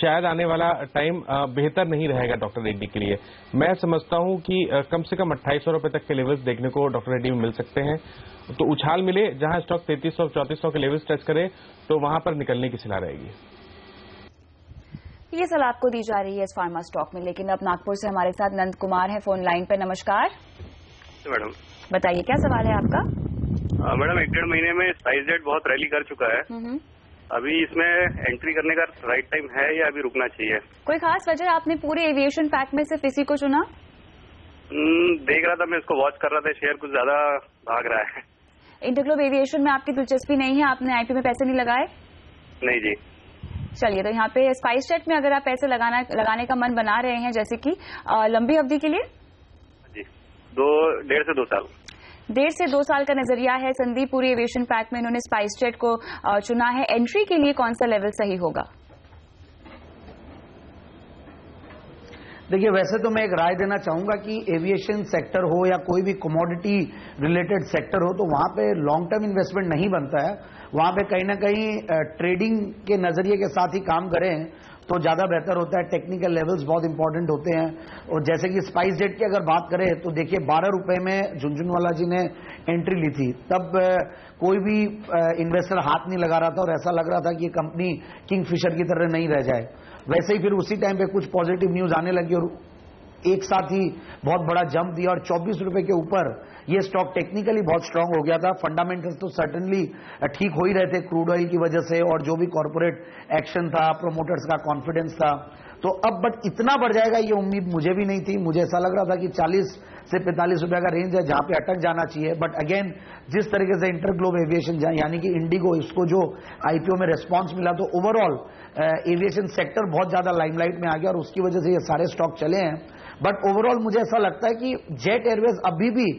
शायद आने वाला टाइम बेहतर नहीं रहेगा डॉक्टर रेड्डी के लिए। मैं समझता हूं कि कम से कम 2800 रुपए तक के लेवल्स देखने को डॉक्टर रेड्डी में मिल सकते हैं। तो उछाल मिले, जहां स्टॉक 3300-3400 के लेवल्स टच करे तो वहां पर निकलने की सलाह रहेगी। ये सलाह आपको दी जा रही है इस फार्मा स्टॉक में। लेकिन अब नागपुर से हमारे साथ नंद कुमार है फोन लाइन पे। नमस्कार मैडम, बताइए क्या सवाल है आपका? मैडम, 1-1.5 महीने में स्पाइसजेट बहुत रैली कर चुका है। अभी इसमें एंट्री करने का राइट टाइम है या अभी रुकना चाहिए? कोई खास वजह? आपने पूरे एविएशन पैक में सिर्फ इसी को चुना? देख रहा था, मैं इसको वॉच कर रहा था, शेयर कुछ ज्यादा भाग रहा है। इंटरग्लोब एविएशन में आपकी दिलचस्पी नहीं है? आपने आईपीओ में पैसे नहीं लगाए? नहीं जी। चलिए, तो यहाँ पे स्पाइसजेट में अगर आप पैसे लगाने का मन बना रहे हैं, जैसे कि लंबी अवधि के लिए जी, 1.5 से 2 साल। 1.5 से 2 साल का नजरिया है संदीप। पूरी एविएशन पैक में इन्होंने स्पाइसजेट को चुना है। एंट्री के लिए कौन सा लेवल सही होगा? देखिए, वैसे तो मैं एक राय देना चाहूंगा कि एविएशन सेक्टर हो या कोई भी कमोडिटी रिलेटेड सेक्टर हो, तो वहां पे लॉन्ग टर्म इन्वेस्टमेंट नहीं बनता है। वहां पे कहीं ना कहीं ट्रेडिंग के नजरिए के साथ ही काम करें तो ज्यादा बेहतर होता है। टेक्निकल लेवल्स बहुत इंपॉर्टेंट होते हैं। और जैसे कि स्पाइसजेट की अगर बात करें तो देखिए, 12 रुपए में झुनझुनवाला जी ने एंट्री ली थी, तब कोई भी इन्वेस्टर हाथ नहीं लगा रहा था और ऐसा लग रहा था कि ये कंपनी किंगफिशर की तरह नहीं रह जाए। वैसे ही फिर उसी टाइम पे कुछ पॉजिटिव न्यूज आने लगी और एक साथ ही बहुत बड़ा जंप दिया और 24 रुपए के ऊपर ये स्टॉक टेक्निकली बहुत स्ट्रांग हो गया था। फंडामेंटल्स तो सर्टेनली ठीक हो ही रहे थे क्रूड ऑयल की वजह से और जो भी कॉर्पोरेट एक्शन था, प्रोमोटर्स का कॉन्फिडेंस था। तो अब बट इतना बढ़ जाएगा ये उम्मीद मुझे भी नहीं थी। मुझे ऐसा लग रहा था कि 40 से 45 रुपए का रेंज है जहां पे अटक जाना चाहिए। बट अगेन, जिस तरीके से इंटरग्लोब एविएशन यानी कि इंडिगो, इसको जो आईपीओ में रिस्पांस मिला, तो ओवरऑल एविएशन सेक्टर बहुत ज्यादा लाइमलाइट में आ गया और उसकी वजह से ये सारे स्टॉक चले हैं। बट ओवरऑल मुझे ऐसा लगता है कि जेट एयरवेज अभी भी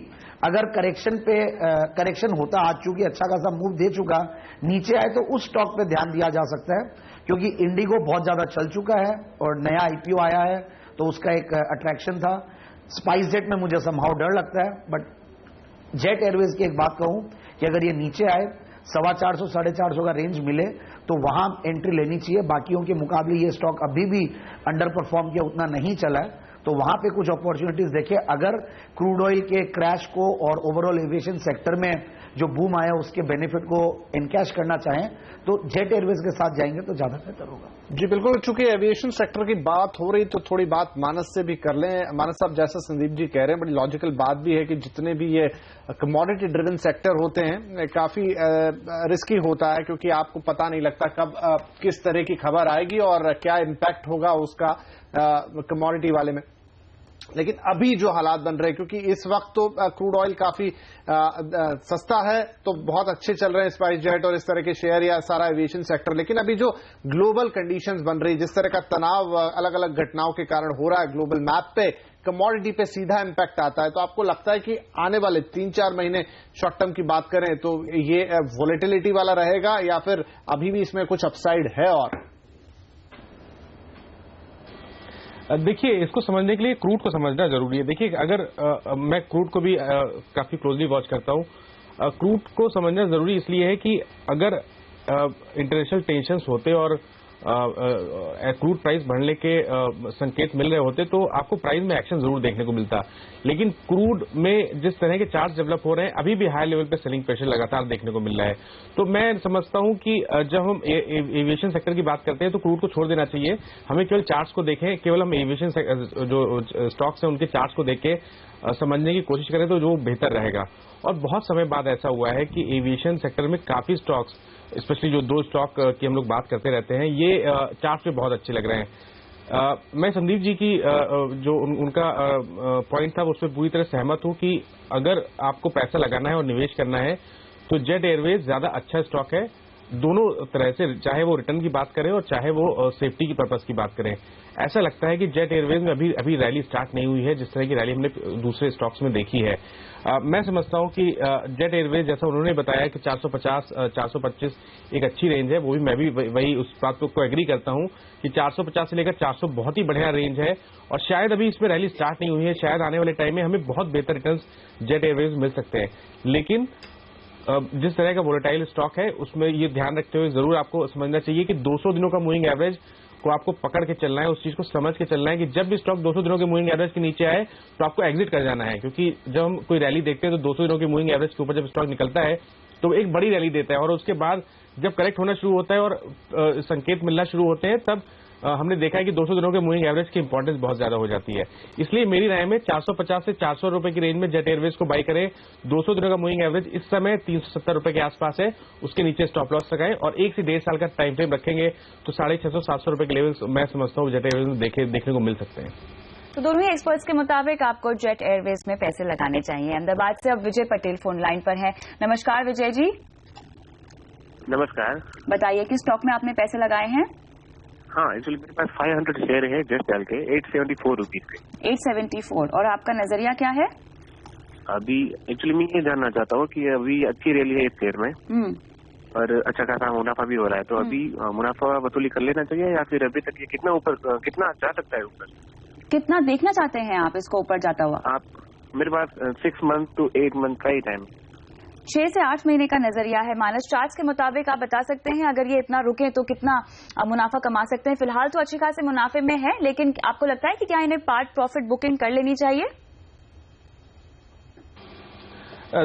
अगर करेक्शन होता, आज चूंकि अच्छा खासा मूव दे चुका, नीचे आए तो उस स्टॉक पे ध्यान दिया जा सकता है, क्योंकि इंडिगो बहुत ज्यादा चल चुका है और नया आईपीओ आया है तो उसका एक अट्रैक्शन था। स्पाइसजेट में मुझे समहाउ डर लगता है। बट जेट एयरवेज की एक बात कहूं कि अगर ये नीचे आए 425-450 का रेंज मिले तो वहां एंट्री लेनी चाहिए। बाकियों के मुकाबले ये स्टॉक अभी भी अंडर परफॉर्म किया, उतना नहीं चला है, तो वहां पे कुछ अपॉर्चुनिटीज देखे। अगर क्रूड ऑयल के क्रैश को और ओवरऑल एविएशन सेक्टर में जो बूम आया उसके बेनिफिट को इनकैश करना चाहें तो जेट एयरवेज के साथ जाएंगे तो ज्यादा बेहतर होगा। जी बिल्कुल, चूंकि एविएशन सेक्टर की बात हो रही तो थोड़ी बात मानस से भी कर लें। मानस साहब, जैसा संदीप जी कह रहे हैं, बड़ी लॉजिकल बात भी है कि जितने भी ये कमोडिटी ड्रिवन सेक्टर होते हैं काफी रिस्की होता है, क्योंकि आपको पता नहीं लगता कब किस तरह की खबर आएगी और क्या इम्पैक्ट होगा उसका कमोडिटी वाले में। लेकिन अभी जो हालात बन रहे हैं, क्योंकि इस वक्त तो क्रूड ऑयल काफी सस्ता है तो बहुत अच्छे चल रहे हैं स्पाइसजेट और इस तरह के शेयर या सारा एविएशन सेक्टर। लेकिन अभी जो ग्लोबल कंडीशंस बन रही, जिस तरह का तनाव अलग अलग घटनाओं के कारण हो रहा है ग्लोबल मैप पे, कमोडिटी पे सीधा इम्पैक्ट आता है। तो आपको लगता है कि आने वाले 3-4 महीने शॉर्ट टर्म की बात करें तो ये वोलेटिलिटी वाला रहेगा या फिर अभी भी इसमें कुछ अपसाइड है? और देखिए, इसको समझने के लिए क्रूड को समझना जरूरी है। देखिए, अगर मैं क्रूड को भी काफी क्लोजली वॉच करता हूं। क्रूड को समझना जरूरी इसलिए है कि अगर इंटरनेशनल टेंशंस होते और क्रूड प्राइस बढ़ने के संकेत मिल रहे होते तो आपको प्राइस में एक्शन जरूर देखने को मिलता। लेकिन क्रूड में जिस तरह के चार्ट डेवलप हो रहे हैं, अभी भी हाई लेवल पे सेलिंग प्रेशर लगातार देखने को मिल रहा है। तो मैं समझता हूं कि जब हम एविएशन सेक्टर की बात करते हैं तो क्रूड को छोड़ देना चाहिए। हमें केवल चार्ट्स को देखें, केवल हम एविएशन जो स्टॉक्स हैं उनके चार्ट्स को देख के समझने की कोशिश करें तो जो बेहतर रहेगा। और बहुत समय बाद ऐसा हुआ है कि एविएशन सेक्टर में काफी स्टॉक्स, स्पेशली जो 2 स्टॉक की हम लोग बात करते रहते हैं, ये चार्ट पे बहुत अच्छे लग रहे हैं। मैं संदीप जी की जो उनका पॉइंट था उस पर पूरी तरह सहमत हूं कि अगर आपको पैसा लगाना है और निवेश करना है तो जेट एयरवेज ज्यादा अच्छा स्टॉक है, दोनों तरह से, चाहे वो रिटर्न की बात करें और चाहे वो सेफ्टी की पर्पस की बात करें। ऐसा लगता है कि जेट एयरवेज में अभी रैली स्टार्ट नहीं हुई है जिस तरह की रैली हमने दूसरे स्टॉक्स में देखी है। मैं समझता हूं कि जेट एयरवेज, जैसा उन्होंने बताया कि 450-425 एक अच्छी रेंज है, वो भी मैं भी वही उस बात को एग्री करता हूं कि 450 से लेकर 400 बहुत ही बढ़िया रेंज है। और शायद अभी इसमें रैली स्टार्ट नहीं हुई है, शायद आने वाले टाइम में हमें बहुत बेहतर रिटर्न्स जेट एयरवेज मिल सकते हैं। लेकिन जिस तरह का वोलेटाइल स्टॉक है उसमें ये ध्यान रखते हुए जरूर आपको समझना चाहिए कि 200 दिनों का मूविंग एवरेज को आपको पकड़ के चलना है, उस चीज को समझ के चलना है कि जब भी स्टॉक 200 दिनों के मूविंग एवरेज के नीचे आए तो आपको एग्जिट कर जाना है। क्योंकि जब हम कोई रैली देखते हैं तो 200 दिनों के मूविंग एवरेज के ऊपर जब स्टॉक निकलता है तो एक बड़ी रैली देता है, और उसके बाद जब करेक्ट होना शुरू होता है और संकेत मिलना शुरू होते हैं, तब हमने देखा है कि 200 दिनों के मूविंग एवरेज की इंपॉर्टेंस बहुत ज्यादा हो जाती है। इसलिए मेरी राय में 450 से 400 रुपए की रेंज में जेट एयरवेज को बाई करें। 200 दिनों का मूविंग एवरेज इस समय 370 रुपए के आसपास है, उसके नीचे स्टॉप लॉस लगाएं और 1 से 1.5 साल का टाइम फ्रेम रखेंगे तो 650-700 रुपए के लेवल्स मैं समझता हूँ जेट एयरवेज में देखने को मिल सकते हैं। तो दोनों ही एक्सपर्ट्स के मुताबिक आपको जेट एयरवेज में पैसे लगाने चाहिए। अहमदाबाद से अब विजय पटेल फोन लाइन पर है। नमस्कार विजय जी। नमस्कार, बताइए कि स्टॉक में आपने पैसे लगाए हैं? हाँ, एक्चुअली मेरे पास 500 शेयर है जस्ट डाल के 874 रुपीज के। 874। और आपका नजरिया क्या है? अभी एक्चुअली मैं ये जानना चाहता हूँ कि अभी अच्छी रैली है इस शेयर में और अच्छा खासा मुनाफा भी हो रहा है, तो अभी मुनाफा वसूली कर लेना चाहिए या फिर अभी तक ये कितना जा सकता है ऊपर? कितना देखना चाहते हैं आप इसको ऊपर जाता हुआ? आप मेरे पास 6 मंथ to 8 मंथ का ही टाइम। 6 से 8 महीने का नजरिया है। माइनस चार्ट्स के मुताबिक आप बता सकते हैं अगर ये इतना रुके तो कितना मुनाफा कमा सकते हैं? फिलहाल तो अच्छी खासे मुनाफे में है, लेकिन आपको लगता है कि क्या इन्हें पार्ट प्रॉफिट बुकिंग कर लेनी चाहिए?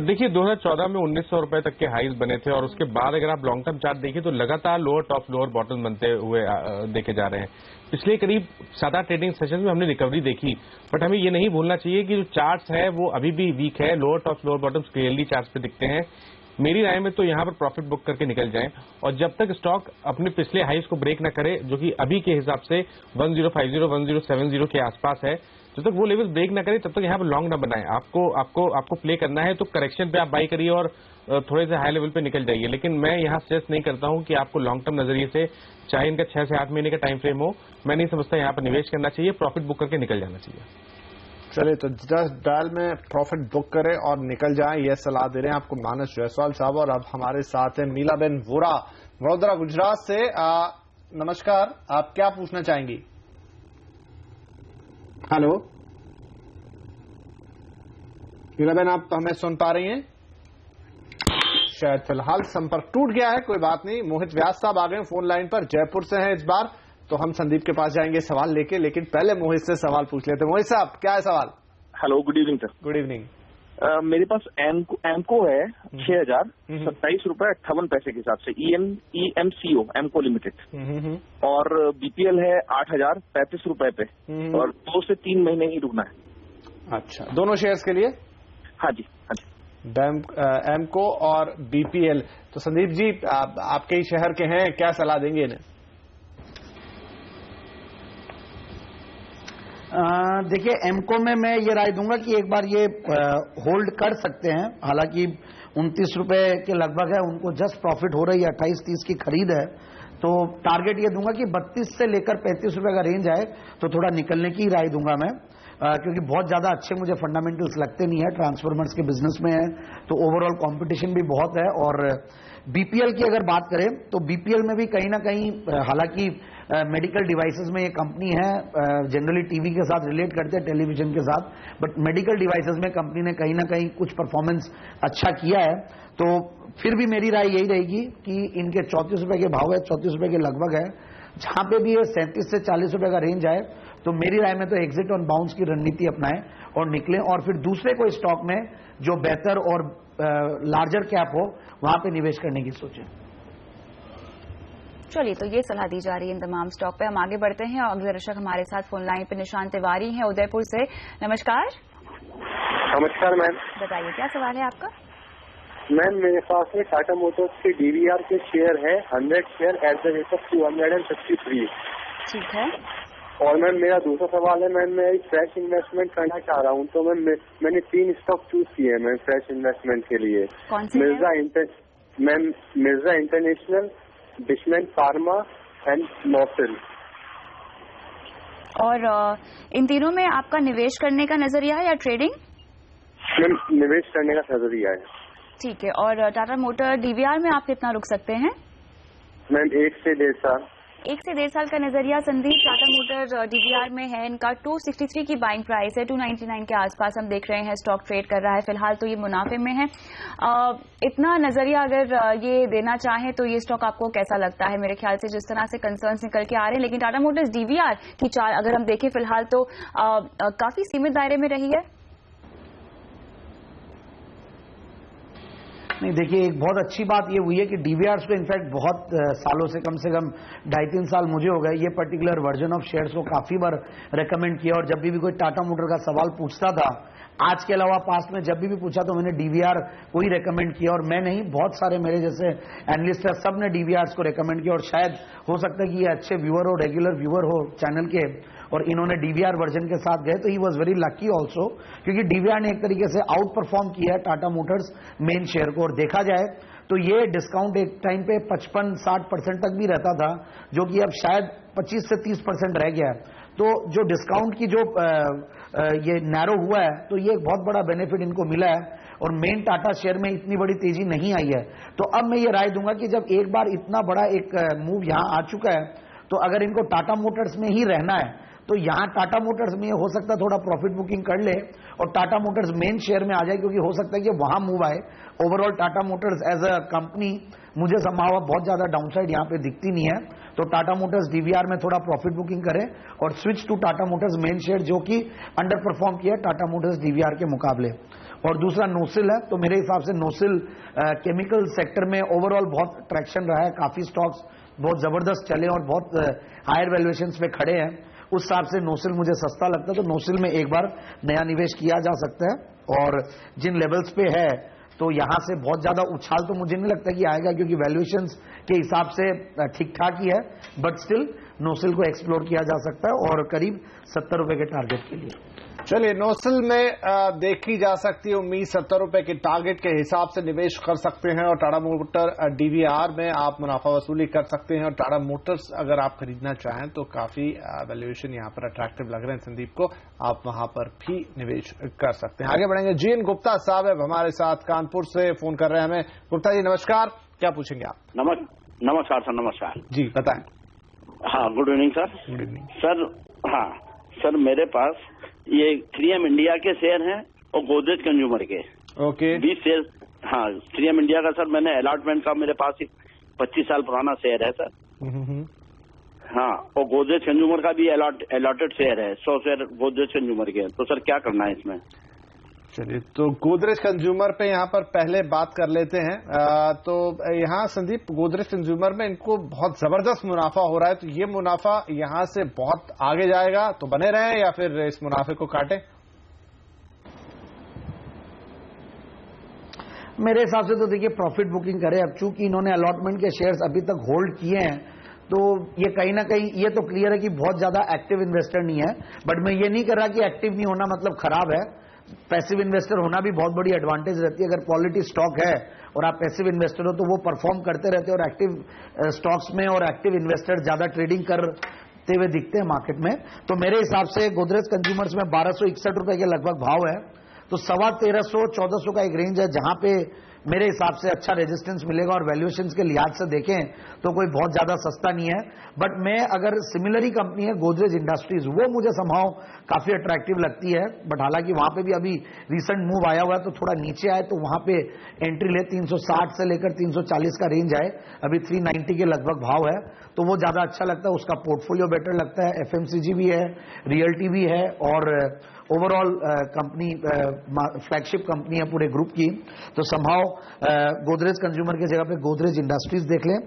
देखिए 2014 में 1900 रुपए तक के हाईज बने थे और उसके बाद अगर आप लॉन्ग टर्म चार्ट देखिए तो लगातार लोअर टॉप लोअर बॉटम बनते हुए देखे जा रहे हैं। पिछले करीब 7-8 ट्रेडिंग सेशन में हमने रिकवरी देखी, बट हमें ये नहीं भूलना चाहिए कि जो चार्ट्स है वो अभी भी वीक है। Lower top lower bottoms clearly charts पे दिखते हैं। मेरी राय में तो यहाँ पर प्रॉफिट बुक करके निकल जाएं और जब तक स्टॉक अपने पिछले हाईज को ब्रेक न करे, जो कि अभी के हिसाब से 1050 1070 के आसपास है, जब तक वो लेवल ब्रेक ना करे तब तक यहाँ पर लॉन्ग ना बनाए। आपको प्ले करना है तो करेक्शन पे आप बाई करिए और थोड़े से हाई लेवल पे निकल जाइए, लेकिन मैं यहाँ सजेस्ट नहीं करता हूँ कि आपको लॉन्ग टर्म नजरिए से, चाहे इनका 6 से 8 महीने का टाइम फ्रेम हो, मैं नहीं समझता यहाँ पर निवेश करना चाहिए। प्रॉफिट बुक करके निकल जाना चाहिए। चलिए, तो जस्ट डायल में प्रॉफिट बुक करें और निकल जाएं, यह सलाह दे रहे हैं आपको मानस जायसवाल साहब। और अब हमारे साथ है मीलाबेन वोरा, वडोदरा गुजरात से। नमस्कार, आप क्या पूछना चाहेंगी? हेलो मीलाबेन, आप हमें सुन पा रही हैं? शायद फिलहाल संपर्क टूट गया है, कोई बात नहीं। मोहित व्यास साहब आ गए फोन लाइन पर, जयपुर से हैं इस बार, तो हम संदीप के पास जाएंगे सवाल लेके, लेकिन पहले मोहित से सवाल पूछ लेते हैं। मोहित साहब, क्या है सवाल? Hello, good evening sir. Good evening. मेरे पास एमको है 6027 रुपए 58 पैसे के हिसाब से, EMCO एमको लिमिटेड, और BPL है 8035 रुपए पे, और 2 से 3 महीने ही रुकना है। अच्छा, दोनों शेयर्स के लिए? हाँ जी, हाँ जी। एमको और BPL। तो संदीप जी, आपके ही शहर के हैं, क्या सलाह देंगे इन्हें? देखिए, एमको में मैं ये राय दूंगा कि एक बार ये होल्ड कर सकते हैं। हालांकि 29 रुपए के लगभग है, उनको जस्ट प्रॉफिट हो रही है, 28-30 की खरीद है, तो टारगेट ये दूंगा कि 32 से लेकर 35 रुपए का रेंज आए तो थोड़ा निकलने की राय दूंगा मैं, क्योंकि बहुत ज्यादा अच्छे मुझे फंडामेंटल्स लगते नहीं है। ट्रांसफॉर्मर्स के बिजनेस में है तो ओवरऑल कंपटीशन भी बहुत है। और BPL की अगर बात करें तो BPL में भी कहीं ना कहीं, हालांकि मेडिकल डिवाइसेस में ये कंपनी है, जनरली टीवी के साथ रिलेट करते हैं, टेलीविजन के साथ, बट मेडिकल डिवाइसेस में कंपनी ने कहीं ना कहीं कुछ परफॉर्मेंस अच्छा किया है। तो फिर भी मेरी राय यही रहेगी कि इनके 34 रुपए के भाव है, 34 रुपए के लगभग है, जहां पे भी ये 37 से 40 रुपए का रेंज आए तो मेरी राय में तो एग्जिट ऑन बाउंस की रणनीति अपनाएं और निकलें, और फिर दूसरे कोई स्टॉक में जो बेहतर और लार्जर कैप हो वहां पे निवेश करने की सोचें। चलिए, तो ये सलाह दी जा रही है इन तमाम स्टॉक पे। हम आगे बढ़ते हैं और अगले दर्शक हमारे साथ फोन लाइन पे निशान तिवारी हैं उदयपुर से। नमस्कार। नमस्कार मैम। बताइए, क्या सवाल है आपका? मैम, मेरे पास में टाटा मोटर्स के DVR के शेयर है 100 share at the rate of 253। ठीक है। और मैम, मेरा दूसरा सवाल है, मैम मैं फ्रेश इन्वेस्टमेंट करना चाह रहा हूँ, तो मैंने 3 स्टॉक चूज किए हैं मैम फ्रेश इन्वेस्टमेंट के लिए। कौन से? मिर्जा इंटरनेशनल, डिशमेंट फार्मा एंड नॉफिल। और इन तीनों में आपका निवेश करने का नजरिया है या ट्रेडिंग? मैम, निवेश करने का नजरिया है। ठीक है। और टाटा मोटर DVR में आप कितना रुक सकते हैं? मैम 1 से 1.5 साल। 1 से 1.5 साल का नजरिया संदीप, टाटा मोटर डीवीआर में है, इनका 263 की बाइंग प्राइस है, 299 के आसपास हम देख रहे हैं स्टॉक ट्रेड कर रहा है, फिलहाल तो ये मुनाफे में है। इतना नजरिया अगर ये देना चाहें तो ये स्टॉक आपको कैसा लगता है? मेरे ख्याल से जिस तरह से कंसर्न्स निकल के आ रहे हैं, लेकिन टाटा मोटर्स डीवीआर की चार्ट अगर हम देखें फिलहाल तो काफी सीमित दायरे में रही है। नहीं, देखिए एक बहुत अच्छी बात ये हुई है कि डीवीआर्स को इनफैक्ट बहुत सालों से, कम 2.5-3 साल मुझे हो गए, ये पर्टिकुलर वर्जन ऑफ शेयर्स को काफी बार रेकमेंड किया, और जब भी कोई टाटा मोटर का सवाल पूछता था, आज के अलावा पास्ट में जब भी पूछा तो मैंने डीवीआर को ही रेकमेंड किया, और मैं नहीं, बहुत सारे मेरे जैसे एनालिस्ट है, सब ने डीवीआर्स को रेकमेंड किया, और शायद हो सकता है कि ये अच्छे व्यूअर हो, रेगुलर व्यूअर हो चैनल के, और इन्होंने डीवीआर वर्जन के साथ गए, तो he was very lucky also, क्योंकि डीवीआर ने एक तरीके से आउट परफॉर्म किया है टाटा मोटर्स मेन शेयर को। और देखा जाए तो ये डिस्काउंट एक टाइम पे 55-60% तक भी रहता था, जो कि अब शायद 25 से 30% रह गया है। तो जो डिस्काउंट की जो ये नैरो हुआ है, तो ये एक बहुत बड़ा बेनिफिट इनको मिला है, और मेन टाटा शेयर में इतनी बड़ी तेजी नहीं आई है। तो अब मैं ये राय दूंगा कि जब एक बार इतना बड़ा एक मूव यहाँ आ चुका है, तो अगर इनको टाटा मोटर्स में ही रहना है तो यहाँ टाटा मोटर्स में हो सकता है थोड़ा प्रॉफिट बुकिंग कर ले और टाटा मोटर्स मेन शेयर में आ जाए, क्योंकि हो सकता है कि वहां मूव आए। Overall Tata Motors as a company मुझे संभावना बहुत ज्यादा डाउनसाइड यहाँ पे दिखती नहीं है, तो टाटा मोटर्स डीवीआर में थोड़ा प्रॉफिट बुकिंग करें और switch to Tata Motors main share, जो कि अंडर परफॉर्म किया टाटा मोटर्स डीवीआर के मुकाबले। और दूसरा नोसिल है, तो मेरे हिसाब से नोसिल केमिकल सेक्टर में ओवरऑल बहुत ट्रैक्शन रहा है, काफी स्टॉक्स बहुत जबरदस्त चले और बहुत हायर वैल्यूएशंस पे खड़े हैं, उस हिसाब से नोसिल मुझे सस्ता लगता है, तो नोसिल में एक बार नया निवेश किया जा सकता है। और जिन लेवल्स पे है तो यहां से बहुत ज्यादा उछाल तो मुझे नहीं लगता कि आएगा, क्योंकि वैल्यूएशंस के हिसाब से ठीक ठाक ही है, बट स्टिल नोसिल को एक्सप्लोर किया जा सकता है और करीब 70 रुपए के टारगेट के लिए। चलिए, नोसिल में देखी जा सकती है उम्मीद, 70 रुपए के टारगेट के हिसाब से निवेश कर सकते हैं, और टाटा मोटर डीवीआर में आप मुनाफा वसूली कर सकते हैं, और टाटा मोटर्स अगर आप खरीदना चाहें तो काफी वैल्यूएशन यहां पर अट्रैक्टिव लग रहे हैं संदीप को, आप वहां पर भी निवेश कर सकते हैं। आगे बढ़ेंगे, जीएन गुप्ता साहब है हमारे साथ, कानपुर से फोन कर रहे हैं हमें। गुप्ता जी नमस्कार, क्या पूछेंगे आप? नमस्कार सर, नमस्कार जी, बताएं। हाँ, good evening sir. Good evening sir. हाँ सर, मेरे पास ये 3M इंडिया के शेयर हैं और गोदरेज कंज्यूमर के ओके 20 शेयर। हाँ, 3M इंडिया का सर मैंने अलॉटमेंट का, मेरे पास 25 साल पुराना शेयर है सर। हाँ, और गोदरेज कंज्यूमर का भी अलॉटेड शेयर है, 100 शेयर गोदरेज कंज्यूमर के। तो सर क्या करना है इसमें? चलिए, तो गोदरेज कंज्यूमर पे यहाँ पर पहले बात कर लेते हैं। तो यहाँ संदीप, गोदरेज कंज्यूमर में इनको बहुत जबरदस्त मुनाफा हो रहा है, तो ये मुनाफा यहाँ से बहुत आगे जाएगा, तो बने रहें या फिर इस मुनाफे को काटें? मेरे हिसाब से तो देखिए प्रॉफिट बुकिंग करें। अब चूंकि इन्होंने अलॉटमेंट के शेयर्स अभी तक होल्ड किए हैं, तो ये कहीं ना कहीं ये तो क्लियर है कि बहुत ज्यादा एक्टिव इन्वेस्टर नहीं है, बट मैं ये नहीं कर रहा कि एक्टिव नहीं होना मतलब खराब है। पैसिव इन्वेस्टर होना भी बहुत बड़ी एडवांटेज रहती है। अगर क्वालिटी स्टॉक है और आप पैसिव इन्वेस्टर हो तो वो परफॉर्म करते रहते हैं, और एक्टिव स्टॉक्स में और एक्टिव इन्वेस्टर ज्यादा ट्रेडिंग करते हुए दिखते हैं मार्केट में। तो मेरे हिसाब से गोदरेज कंज्यूमर्स में 1261 रुपए के लगभग भाव है, तो 1350-1400 का एक रेंज है जहां पे मेरे हिसाब से अच्छा रेजिस्टेंस मिलेगा, और वैल्यूएशंस के लिहाज से देखें तो कोई बहुत ज्यादा सस्ता नहीं है। बट मैं अगर सिमिलर ही कंपनी है गोदरेज इंडस्ट्रीज, वो मुझे संभाव काफी अट्रैक्टिव लगती है, बट हालांकि वहां पे भी अभी रिसेंट मूव आया हुआ है, तो थोड़ा नीचे आए तो वहां पे एंट्री ले 360 से लेकर 340 का रेंज आए, अभी 390 के लगभग भाव है, तो वो ज्यादा अच्छा लगता है, उसका पोर्टफोलियो बेटर लगता है। एफएमसीजी भी है, रियल्टी भी है, और ओवरऑल कंपनी फ्लैगशिप कंपनी है पूरे ग्रुप की, तो संभाव गोदरेज कंज्यूमर की जगह पे गोदरेज इंडस्ट्रीज देख लें।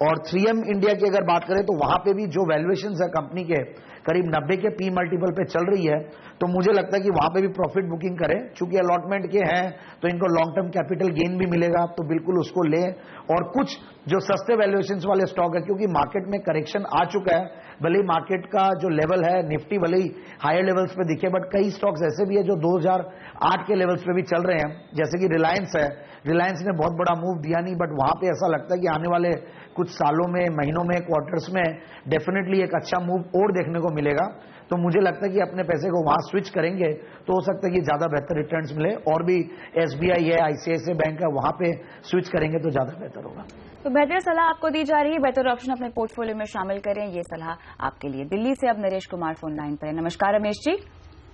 और 3M इंडिया की अगर बात करें तो वहां पे भी जो वैल्यूएशंस है कंपनी के करीब 90 के पी मल्टीपल पे चल रही है, तो मुझे लगता है कि वहां पे भी प्रॉफिट बुकिंग करें। चूंकि अलॉटमेंट के हैं तो इनको लॉन्ग टर्म कैपिटल गेन भी मिलेगा, तो बिल्कुल उसको लें। और कुछ जो सस्ते वैल्यूएशंस वाले स्टॉक है, क्योंकि मार्केट में करेक्शन आ चुका है, भले ही मार्केट का जो लेवल है निफ्टी भले ही हायर लेवल्स पे दिखे, बट कई स्टॉक्स ऐसे भी है जो 2008 के लेवल्स पे भी चल रहे हैं, जैसे कि रिलायंस है। रिलायंस ने बहुत बड़ा मूव दिया नहीं, बट वहां पे ऐसा लगता है कि आने वाले कुछ सालों में, महीनों में, क्वार्टर्स में डेफिनेटली एक अच्छा मूव और देखने को मिलेगा। तो मुझे लगता है कि अपने पैसे को वहां स्विच करेंगे तो हो सकता है कि ज्यादा बेहतर रिटर्न्स मिले, और भी SBI है, ICICI बैंक है, वहां पे स्विच करेंगे तो ज्यादा बेहतर होगा। तो बेहतर सलाह आपको दी जा रही है, बेहतर ऑप्शन अपने पोर्टफोलियो में शामिल करें, ये सलाह आपके लिए। दिल्ली से अब नरेश कुमार फोन लाइन पर है। नमस्कार रमेश जी।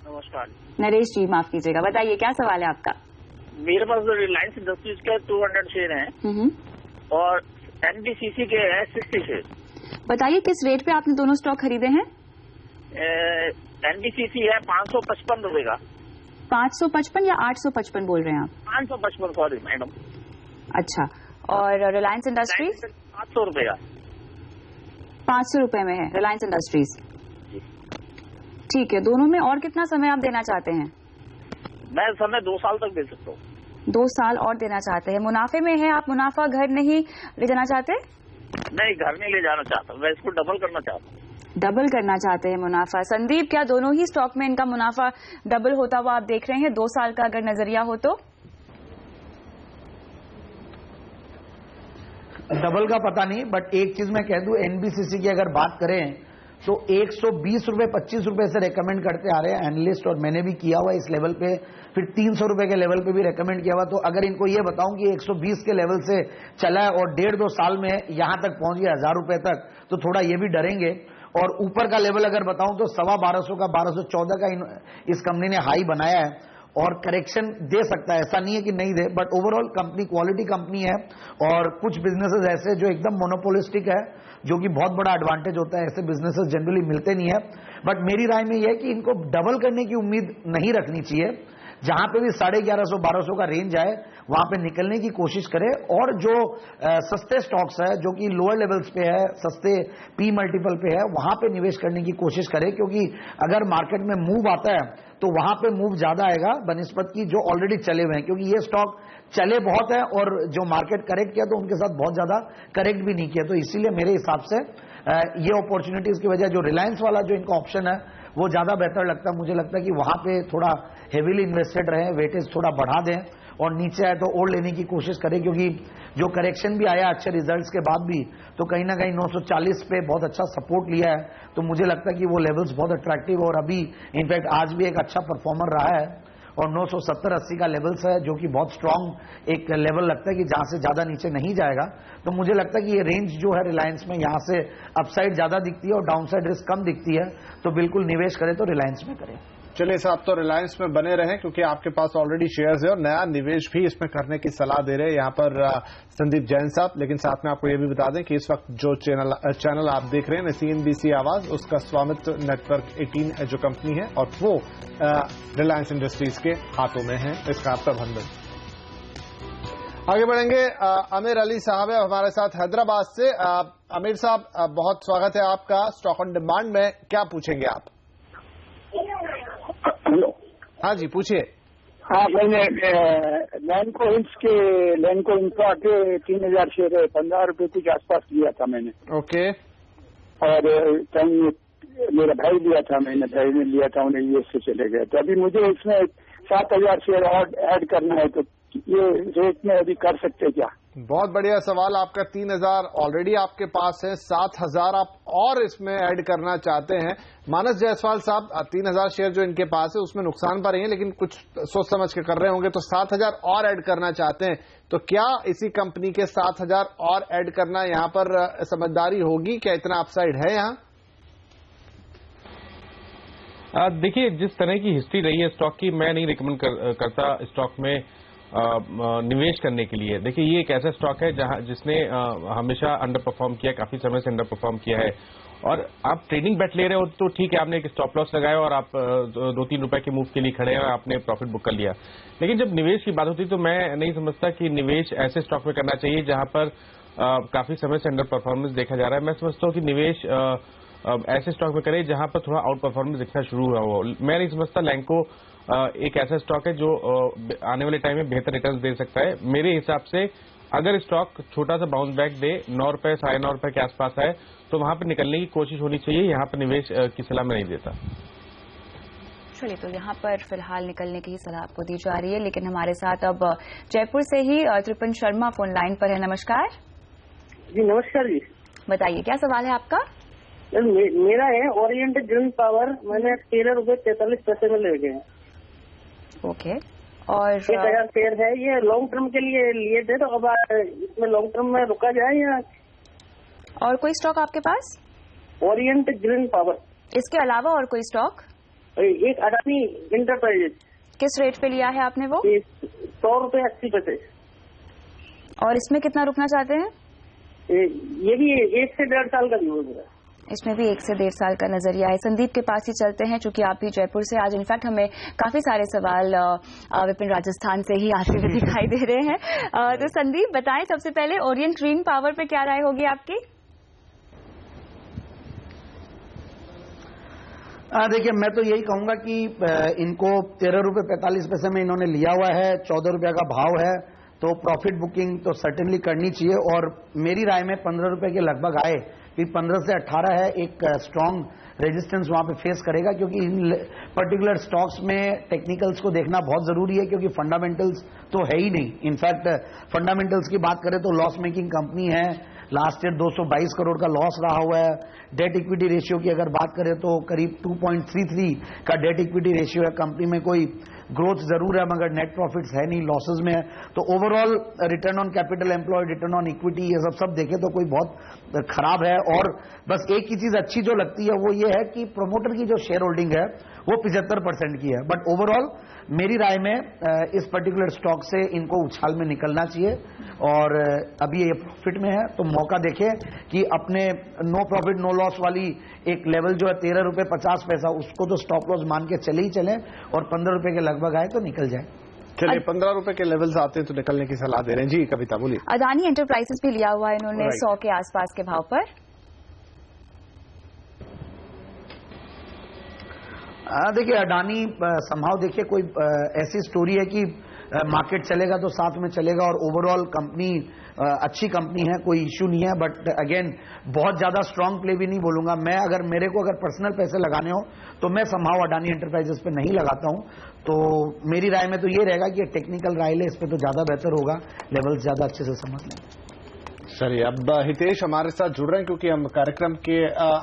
नमस्कार नरेश जी, माफ कीजिएगा, बताइए क्या सवाल है आपका? मेरे पास रिलायंस इंडस्ट्रीज के 200 शेयर हैं और एनबीसीसी के हैं 60 शेयर। बताइए किस रेट पे आपने दोनों स्टॉक खरीदे हैं? एनबीसीसी है 555 रुपए का। 555 या 855 बोल रहे हैं आप? 555, सॉरी मैडम। अच्छा, और रिलायंस इंडस्ट्रीज? 500 रुपए का। 500 रुपए में है रिलायंस इंडस्ट्रीज। ठीक है, दोनों में और कितना समय आप देना चाहते हैं? मैं समय 2 साल तक दे सकता हूँ। 2 साल और देना चाहते हैं। मुनाफे में है आप? मुनाफा घर नहीं ले जाना चाहते? नहीं, घर नहीं ले जाना चाहता, मैं इसको डबल करना चाहता हूँ। डबल करना चाहते हैं मुनाफा। संदीप, क्या दोनों ही स्टॉक में इनका मुनाफा डबल होता हुआ आप देख रहे हैं 2 साल का अगर नजरिया हो तो? डबल का पता नहीं, बट एक चीज मैं कह दूं, एनबीसीसी की अगर बात करें तो 120 रुपए 25 रुपए से रेकमेंड करते आ रहे हैं एनालिस्ट, और मैंने भी किया हुआ इस लेवल पे, फिर 300 रुपए के लेवल पे भी रेकमेंड किया हुआ। तो अगर इनको ये बताऊं कि 120 के लेवल से चला है और 1.5-2 साल में यहां तक पहुंच गया 1000 रुपए तक, तो थोड़ा ये भी डरेंगे। और ऊपर का लेवल अगर बताऊं तो 1250 का 1214 का इस कंपनी ने हाई बनाया है, और करेक्शन दे सकता है, ऐसा नहीं है कि नहीं दे, but overall company quality company है। और कुछ बिजनेसेस ऐसे जो एकदम मोनोपोलिस्टिक है, जो कि बहुत बड़ा एडवांटेज होता है, ऐसे बिजनेसेस जनरली मिलते नहीं है। बट मेरी राय में यह है कि इनको डबल करने की उम्मीद नहीं रखनी चाहिए। जहां पे भी 1150-1200 का रेंज आए वहां पे निकलने की कोशिश करें, और जो सस्ते स्टॉक्स है जो कि लोअर लेवल्स पे है, सस्ते पी मल्टीपल पे है, वहां पे निवेश करने की कोशिश करें, क्योंकि अगर मार्केट में मूव आता है तो वहां पे मूव ज्यादा आएगा बनिस्बत की जो ऑलरेडी चले हुए हैं, क्योंकि ये स्टॉक चले बहुत है और जो मार्केट करेक्ट किया तो उनके साथ बहुत ज्यादा करेक्ट भी नहीं किया। तो इसीलिए मेरे हिसाब से ये अपॉर्चुनिटीज की वजह जो रिलायंस वाला जो इनका ऑप्शन है वो ज्यादा बेहतर लगता है। मुझे लगता है कि वहां पे थोड़ा हेवीली इन्वेस्टेड रहे, वेटेज थोड़ा बढ़ा दें, और नीचे आए तो और लेने की कोशिश करें, क्योंकि जो करेक्शन भी आया अच्छे रिजल्ट्स के बाद भी, तो कहीं ना कहीं 940 पे बहुत अच्छा सपोर्ट लिया है। तो मुझे लगता है कि वो लेवल्स बहुत अट्रैक्टिव, और अभी इनफैक्ट आज भी एक अच्छा परफॉर्मर रहा है, और 970-80 का लेवल्स है जो कि बहुत स्ट्रांग एक लेवल लगता है कि जहां से ज्यादा नीचे नहीं जाएगा। तो मुझे लगता है कि ये रेंज जो है रिलायंस में, यहां से अपसाइड ज्यादा दिखती है और डाउनसाइड रिस्क कम दिखती है, तो बिल्कुल निवेश करें तो रिलायंस में करें। चलिए साहब, तो रिलायंस में बने रहें क्योंकि आपके पास ऑलरेडी शेयर्स है और नया निवेश भी इसमें करने की सलाह दे रहे हैं यहाँ पर संदीप जैन साहब। लेकिन साथ में आपको ये भी बता दें कि इस वक्त जो चैनल आप देख रहे हैं CNBC आवाज, उसका स्वामित्व नेटवर्क 18 जो कंपनी है, और वो रिलायंस इंडस्ट्रीज के हाथों में है, इसका प्रबंधन। आगे बढ़ेंगे, आमिर अली साहब है हमारे साथ हैदराबाद से। आमिर साहब, बहुत स्वागत है आपका स्टॉक ऑन डिमांड में, क्या पूछेंगे आप? हेलो, हाँ जी पूछिए। हाँ, मैंने लैंडको इंफ्रा के 3000 शेयर 15 रुपए के आसपास लिया था मैंने। ओके। और कहीं मेरा भाई लिया था, भाई ने लिया था, उन्हें यूएस से चले गए। तो अभी मुझे इसमें 7000 शेयर और ऐड करना है, तो ये रेट में अभी कर सकते क्या? बहुत बढ़िया सवाल आपका। 3000 ऑलरेडी आपके पास है, 7000 आप और इसमें ऐड करना चाहते हैं। मानस जायसवाल साहब, 3000 शेयर जो इनके पास है उसमें नुकसान पर ही है, लेकिन कुछ सोच समझ के कर रहे होंगे, तो 7000 और ऐड करना चाहते हैं, तो क्या इसी कंपनी के 7000 और ऐड करना यहाँ पर समझदारी होगी? क्या इतना अपसाइड है यहाँ? देखिए, जिस तरह की हिस्ट्री रही है स्टॉक की, मैं नहीं रिकमेंड करता स्टॉक में निवेश करने के लिए। देखिए, ये एक ऐसा स्टॉक है जिसने हमेशा अंडर परफॉर्म किया, काफी समय से अंडर परफॉर्म किया है। और आप ट्रेडिंग बेट ले रहे हो तो ठीक है, आपने एक स्टॉप लॉस लगाया और आप 2-3 रुपए के मूव के लिए खड़े हैं और आपने प्रॉफिट बुक कर लिया। लेकिन जब निवेश की बात होती है तो मैं नहीं समझता कि निवेश ऐसे स्टॉक में करना चाहिए जहां पर काफी समय से अंडर परफॉर्मेंस देखा जा रहा है। मैं समझता हूँ कि निवेश ऐसे स्टॉक में करें जहां पर थोड़ा आउट परफॉर्मेंस दिखना शुरू हुआ हो। मैं नहीं समझता लैंको एक ऐसा स्टॉक है जो आने वाले टाइम में बेहतर रिटर्न दे सकता है। मेरे हिसाब से अगर स्टॉक छोटा सा बाउंस बैक दे, 9 रुपए 9.5 रुपए के आसपास है, तो वहां पर निकलने की कोशिश होनी चाहिए। यहाँ पर निवेश की सलाह मैं नहीं देता। चलिए, तो यहाँ पर फिलहाल निकलने की ही सलाह आपको दी जा रही है। लेकिन हमारे साथ अब जयपुर से ही त्रिपन शर्मा फोन लाइन पर है। नमस्कार जी। नमस्कार जी, बताइए क्या सवाल है आपका? मेरा है ओरिएंट ग्रीन पावर, मैंने 13 रुपए 43 पैसे में ले गए। ओके, और 1000 शेयर है, ये लॉन्ग टर्म के लिए थे, तो अब इसमें लॉन्ग टर्म में रुका जाए या? और कोई स्टॉक आपके पास? Orient green power. इसके अलावा और कोई स्टॉक? एक अडानी इंटरप्राइजेज। किस रेट पे लिया है आपने वो? 100 रुपये 80 पैसे। और इसमें कितना रुकना चाहते हैं? ये भी 1 से 1.5 साल का व्यू है मेरा। इसमें भी 1 से 1.5 साल का नजरिया है। संदीप के पास ही चलते हैं, चूंकि आप भी जयपुर से। आज इनफैक्ट हमें काफी सारे सवाल विपिन राजस्थान से ही आते हुए दिखाई दे रहे हैं। तो संदीप बताएं, सबसे पहले ओरिएंट ग्रीन पावर पे क्या राय होगी आपकी? देखिए, मैं तो यही कहूंगा कि इनको 13 रुपये 45 पैसे में इन्होंने लिया हुआ है, 14 रुपये का भाव है, तो प्रॉफिट बुकिंग तो सर्टेनली करनी चाहिए। और मेरी राय में 15 रुपये के लगभग आए, कि 15 से 18 है, एक स्ट्रांग रेजिस्टेंस वहां पे फेस करेगा, क्योंकि इन पर्टिकुलर स्टॉक्स में टेक्निकल्स को देखना बहुत जरूरी है, क्योंकि फंडामेंटल्स तो है ही नहीं। इनफैक्ट फंडामेंटल्स की बात करें तो लॉस मेकिंग कंपनी है, लास्ट ईयर 222 करोड़ का लॉस रहा हुआ है। डेट इक्विटी रेशियो की अगर बात करें तो करीब 2.33 का डेट इक्विटी रेशियो है। कंपनी में कोई ग्रोथ जरूर है, मगर नेट प्रॉफिट्स है नहीं, लॉसेस में है। तो overall return on capital employed, return on equity, ये सब देखें तो कोई बहुत खराब है। और बस एक ही चीज अच्छी जो लगती है वो ये है कि प्रोमोटर की जो शेयर होल्डिंग है वो 75% की है। बट ओवरऑल मेरी राय में इस पर्टिकुलर स्टॉक से इनको उछाल में निकलना चाहिए, और अभी ये प्रॉफिट में है, तो मौका देखे कि अपने नो प्रॉफिट नो लॉस वाली एक लेवल जो है 13 रुपये 50 पैसा, उसको तो स्टॉप लॉस मान के चले ही चले, और 15 रुपये के लगभग आए तो निकल जाए। चलिए, 15 रुपए के लेवल्स आते हैं तो निकलने की सलाह दे रहे हैं। जी कविता बोलिए। अडानी एंटरप्राइजेस भी लिया हुआ है इन्होंने 100 के आसपास के भाव पर। देखिए, अडानी संभाव देखिए कोई ऐसी स्टोरी है कि मार्केट चलेगा तो साथ में चलेगा, और ओवरऑल कंपनी अच्छी कंपनी है, कोई इश्यू नहीं है। बट अगेन बहुत ज्यादा स्ट्रांग प्ले भी नहीं बोलूंगा मैं। अगर मेरे को पर्सनल पैसे लगाने हो तो मैं संभाव अडानी एंटरप्राइजेस पे नहीं लगाता हूं। तो मेरी राय में तो ये रहेगा कि टेक्निकल राय ले, इस पे तो ज्यादा बेहतर होगा, लेवल्स ज्यादा अच्छे से समझ लें। चलिए, अब हितेश हमारे साथ जुड़ रहे हैं, क्योंकि हम कार्यक्रम के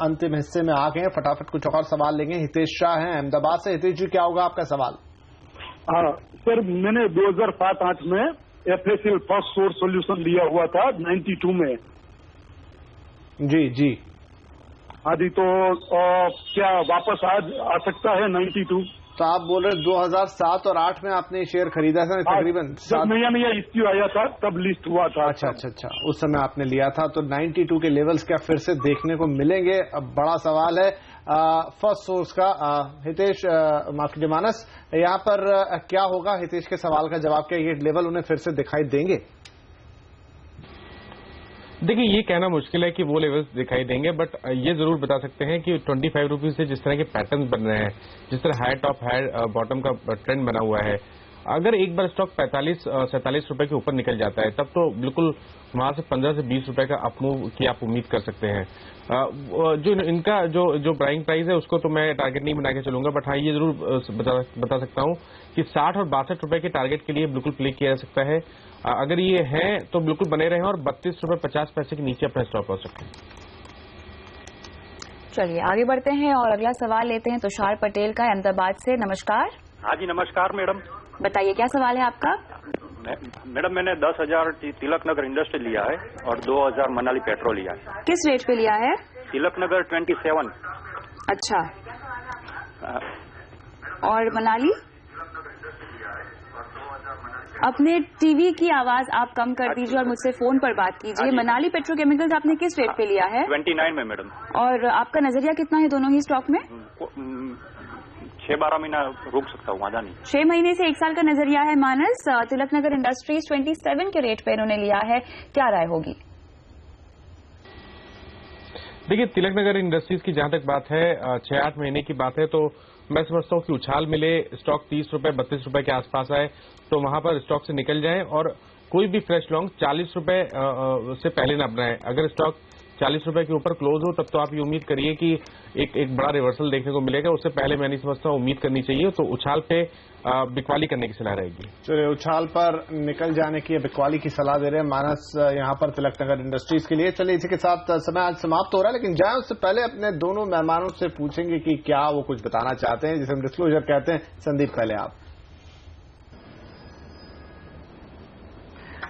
अंतिम हिस्से में आ गए हैं। फटाफट कुछ और सवाल लेंगे। हितेश शाह हैं अहमदाबाद से। हितेश जी, क्या होगा आपका सवाल? हाँ सर, मैंने 2007-8 में FSL फर्स्ट सोर्स सोल्यूशन लिया हुआ था 92 में। जी। आदि तो क्या वापस आज आ सकता है 92? तो आप बोल रहे 2007 और 8 में आपने शेयर खरीदा था तकरीबन? नया इश्यू आया था तब लिस्ट हुआ था। अच्छा, उस समय आपने लिया था। तो 92 के लेवल्स क्या फिर से देखने को मिलेंगे? अब बड़ा सवाल है फर्स्ट सोर्स का। हितेश, माफ कीजिए मानस, यहाँ पर क्या होगा? हितेश के सवाल का जवाब क्या, ये लेवल उन्हें फिर से दिखाई देंगे? देखिए, ये कहना मुश्किल है कि वो लेवल्स दिखाई देंगे, बट ये जरूर बता सकते हैं कि 25 रुपीज से जिस तरह के पैटर्न बन रहे हैं, जिस तरह हाई टॉप हाई बॉटम का ट्रेंड बना हुआ है, अगर एक बार स्टॉक 45-47 रुपए के ऊपर निकल जाता है, तब तो बिल्कुल वहां से 15 से 20 रुपए का अपमूव की आप उम्मीद कर सकते हैं। जो इनका जो बाइंग प्राइस है उसको तो मैं टारगेट नहीं बना के चलूंगा, बट हाँ ये जरूर बता सकता हूं कि 60 और 62 रुपए के टारगेट के लिए बिल्कुल प्ले किया जा सकता है। अगर ये है तो बिल्कुल बने रहें, और 32 रुपए 50 पैसे के नीचे अपना स्टॉप लॉस रखें। चलिए आगे बढ़ते हैं और अगला सवाल लेते हैं तुषार पटेल का अहमदाबाद से। नमस्कार। हाँ जी नमस्कार मैडम। बताइए क्या सवाल है आपका? मैडम मैंने 10,000 तिलक नगर इंडस्ट्री लिया है और 2,000 मनाली पेट्रोल लिया है। किस रेट पे लिया है? तिलक नगर 27। अच्छा, और मनाली? अपने टीवी की आवाज आप कम कर दीजिए और मुझसे फोन पर बात कीजिए। मनाली पेट्रोकेमिकल्स आपने किस रेट पे लिया है? 29 में मैडम। और आपका नजरिया कितना है दोनों ही स्टॉक में? 6-12 महीना रुक सकता हूँ, वादा नहीं। 6 महीने से 1 साल का नजरिया है मानस। तिलक नगर इंडस्ट्रीज 27 के रेट पे इन्होंने लिया है, क्या राय होगी? देखिए, तिलक नगर इंडस्ट्रीज की जहां तक बात है, 6-8 महीने की बात है, तो मैं समझता हूं कि उछाल मिले, स्टॉक 30 रुपए 32 रुपए के आसपास आए तो वहां पर स्टॉक से निकल जाए, और कोई भी फ्रेश लॉन्ग 40 रुपए से पहले न अपनाएं। अगर स्टॉक 40 रुपए के ऊपर क्लोज हो तब तो आप ये उम्मीद करिए कि एक बड़ा रिवर्सल देखने को मिलेगा। उससे पहले मैं नहीं समझता उम्मीद करनी चाहिए, तो उछाल पे बिकवाली करने की सलाह रहेगी। चलिए, उछाल पर निकल जाने की बिकवाली की सलाह दे रहे हैं मानस यहाँ पर तिलक नगर इंडस्ट्रीज के लिए। चलिए, इसी के साथ समय आज समाप्त हो रहा है, लेकिन जाए उससे पहले अपने दोनों मेहमानों से पूछेंगे कि क्या वो कुछ बताना चाहते हैं, जिसे हम डिस्क्लोजर कहते हैं। संदीप, पहले आप।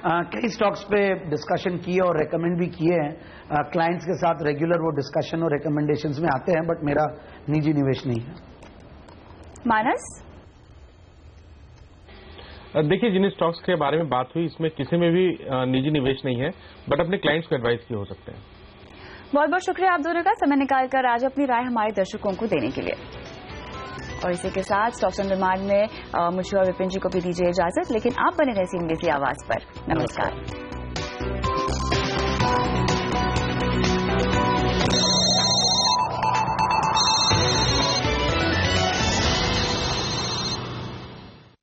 कई स्टॉक्स पे डिस्कशन किए और रेकमेंड भी किए हैं। क्लाइंट्स के साथ रेगुलर वो डिस्कशन और रिकमेंडेशंस में आते हैं, बट मेरा निजी निवेश नहीं है। मानस, देखिए, जिन स्टॉक्स के बारे में बात हुई इसमें किसी में भी निजी निवेश नहीं है, बट अपने क्लाइंट्स को एडवाइस किए हो सकते हैं। बहुत बहुत शुक्रिया आप दोनों का समय निकालकर आज अपनी राय हमारे दर्शकों को देने के लिए। और इसी के साथ स्टॉक्स ऑन डिमांड में मुझे और विपिन जी को भी दीजिए इजाजत, लेकिन आप बने रहे CNBC आवाज पर। नमस्कार।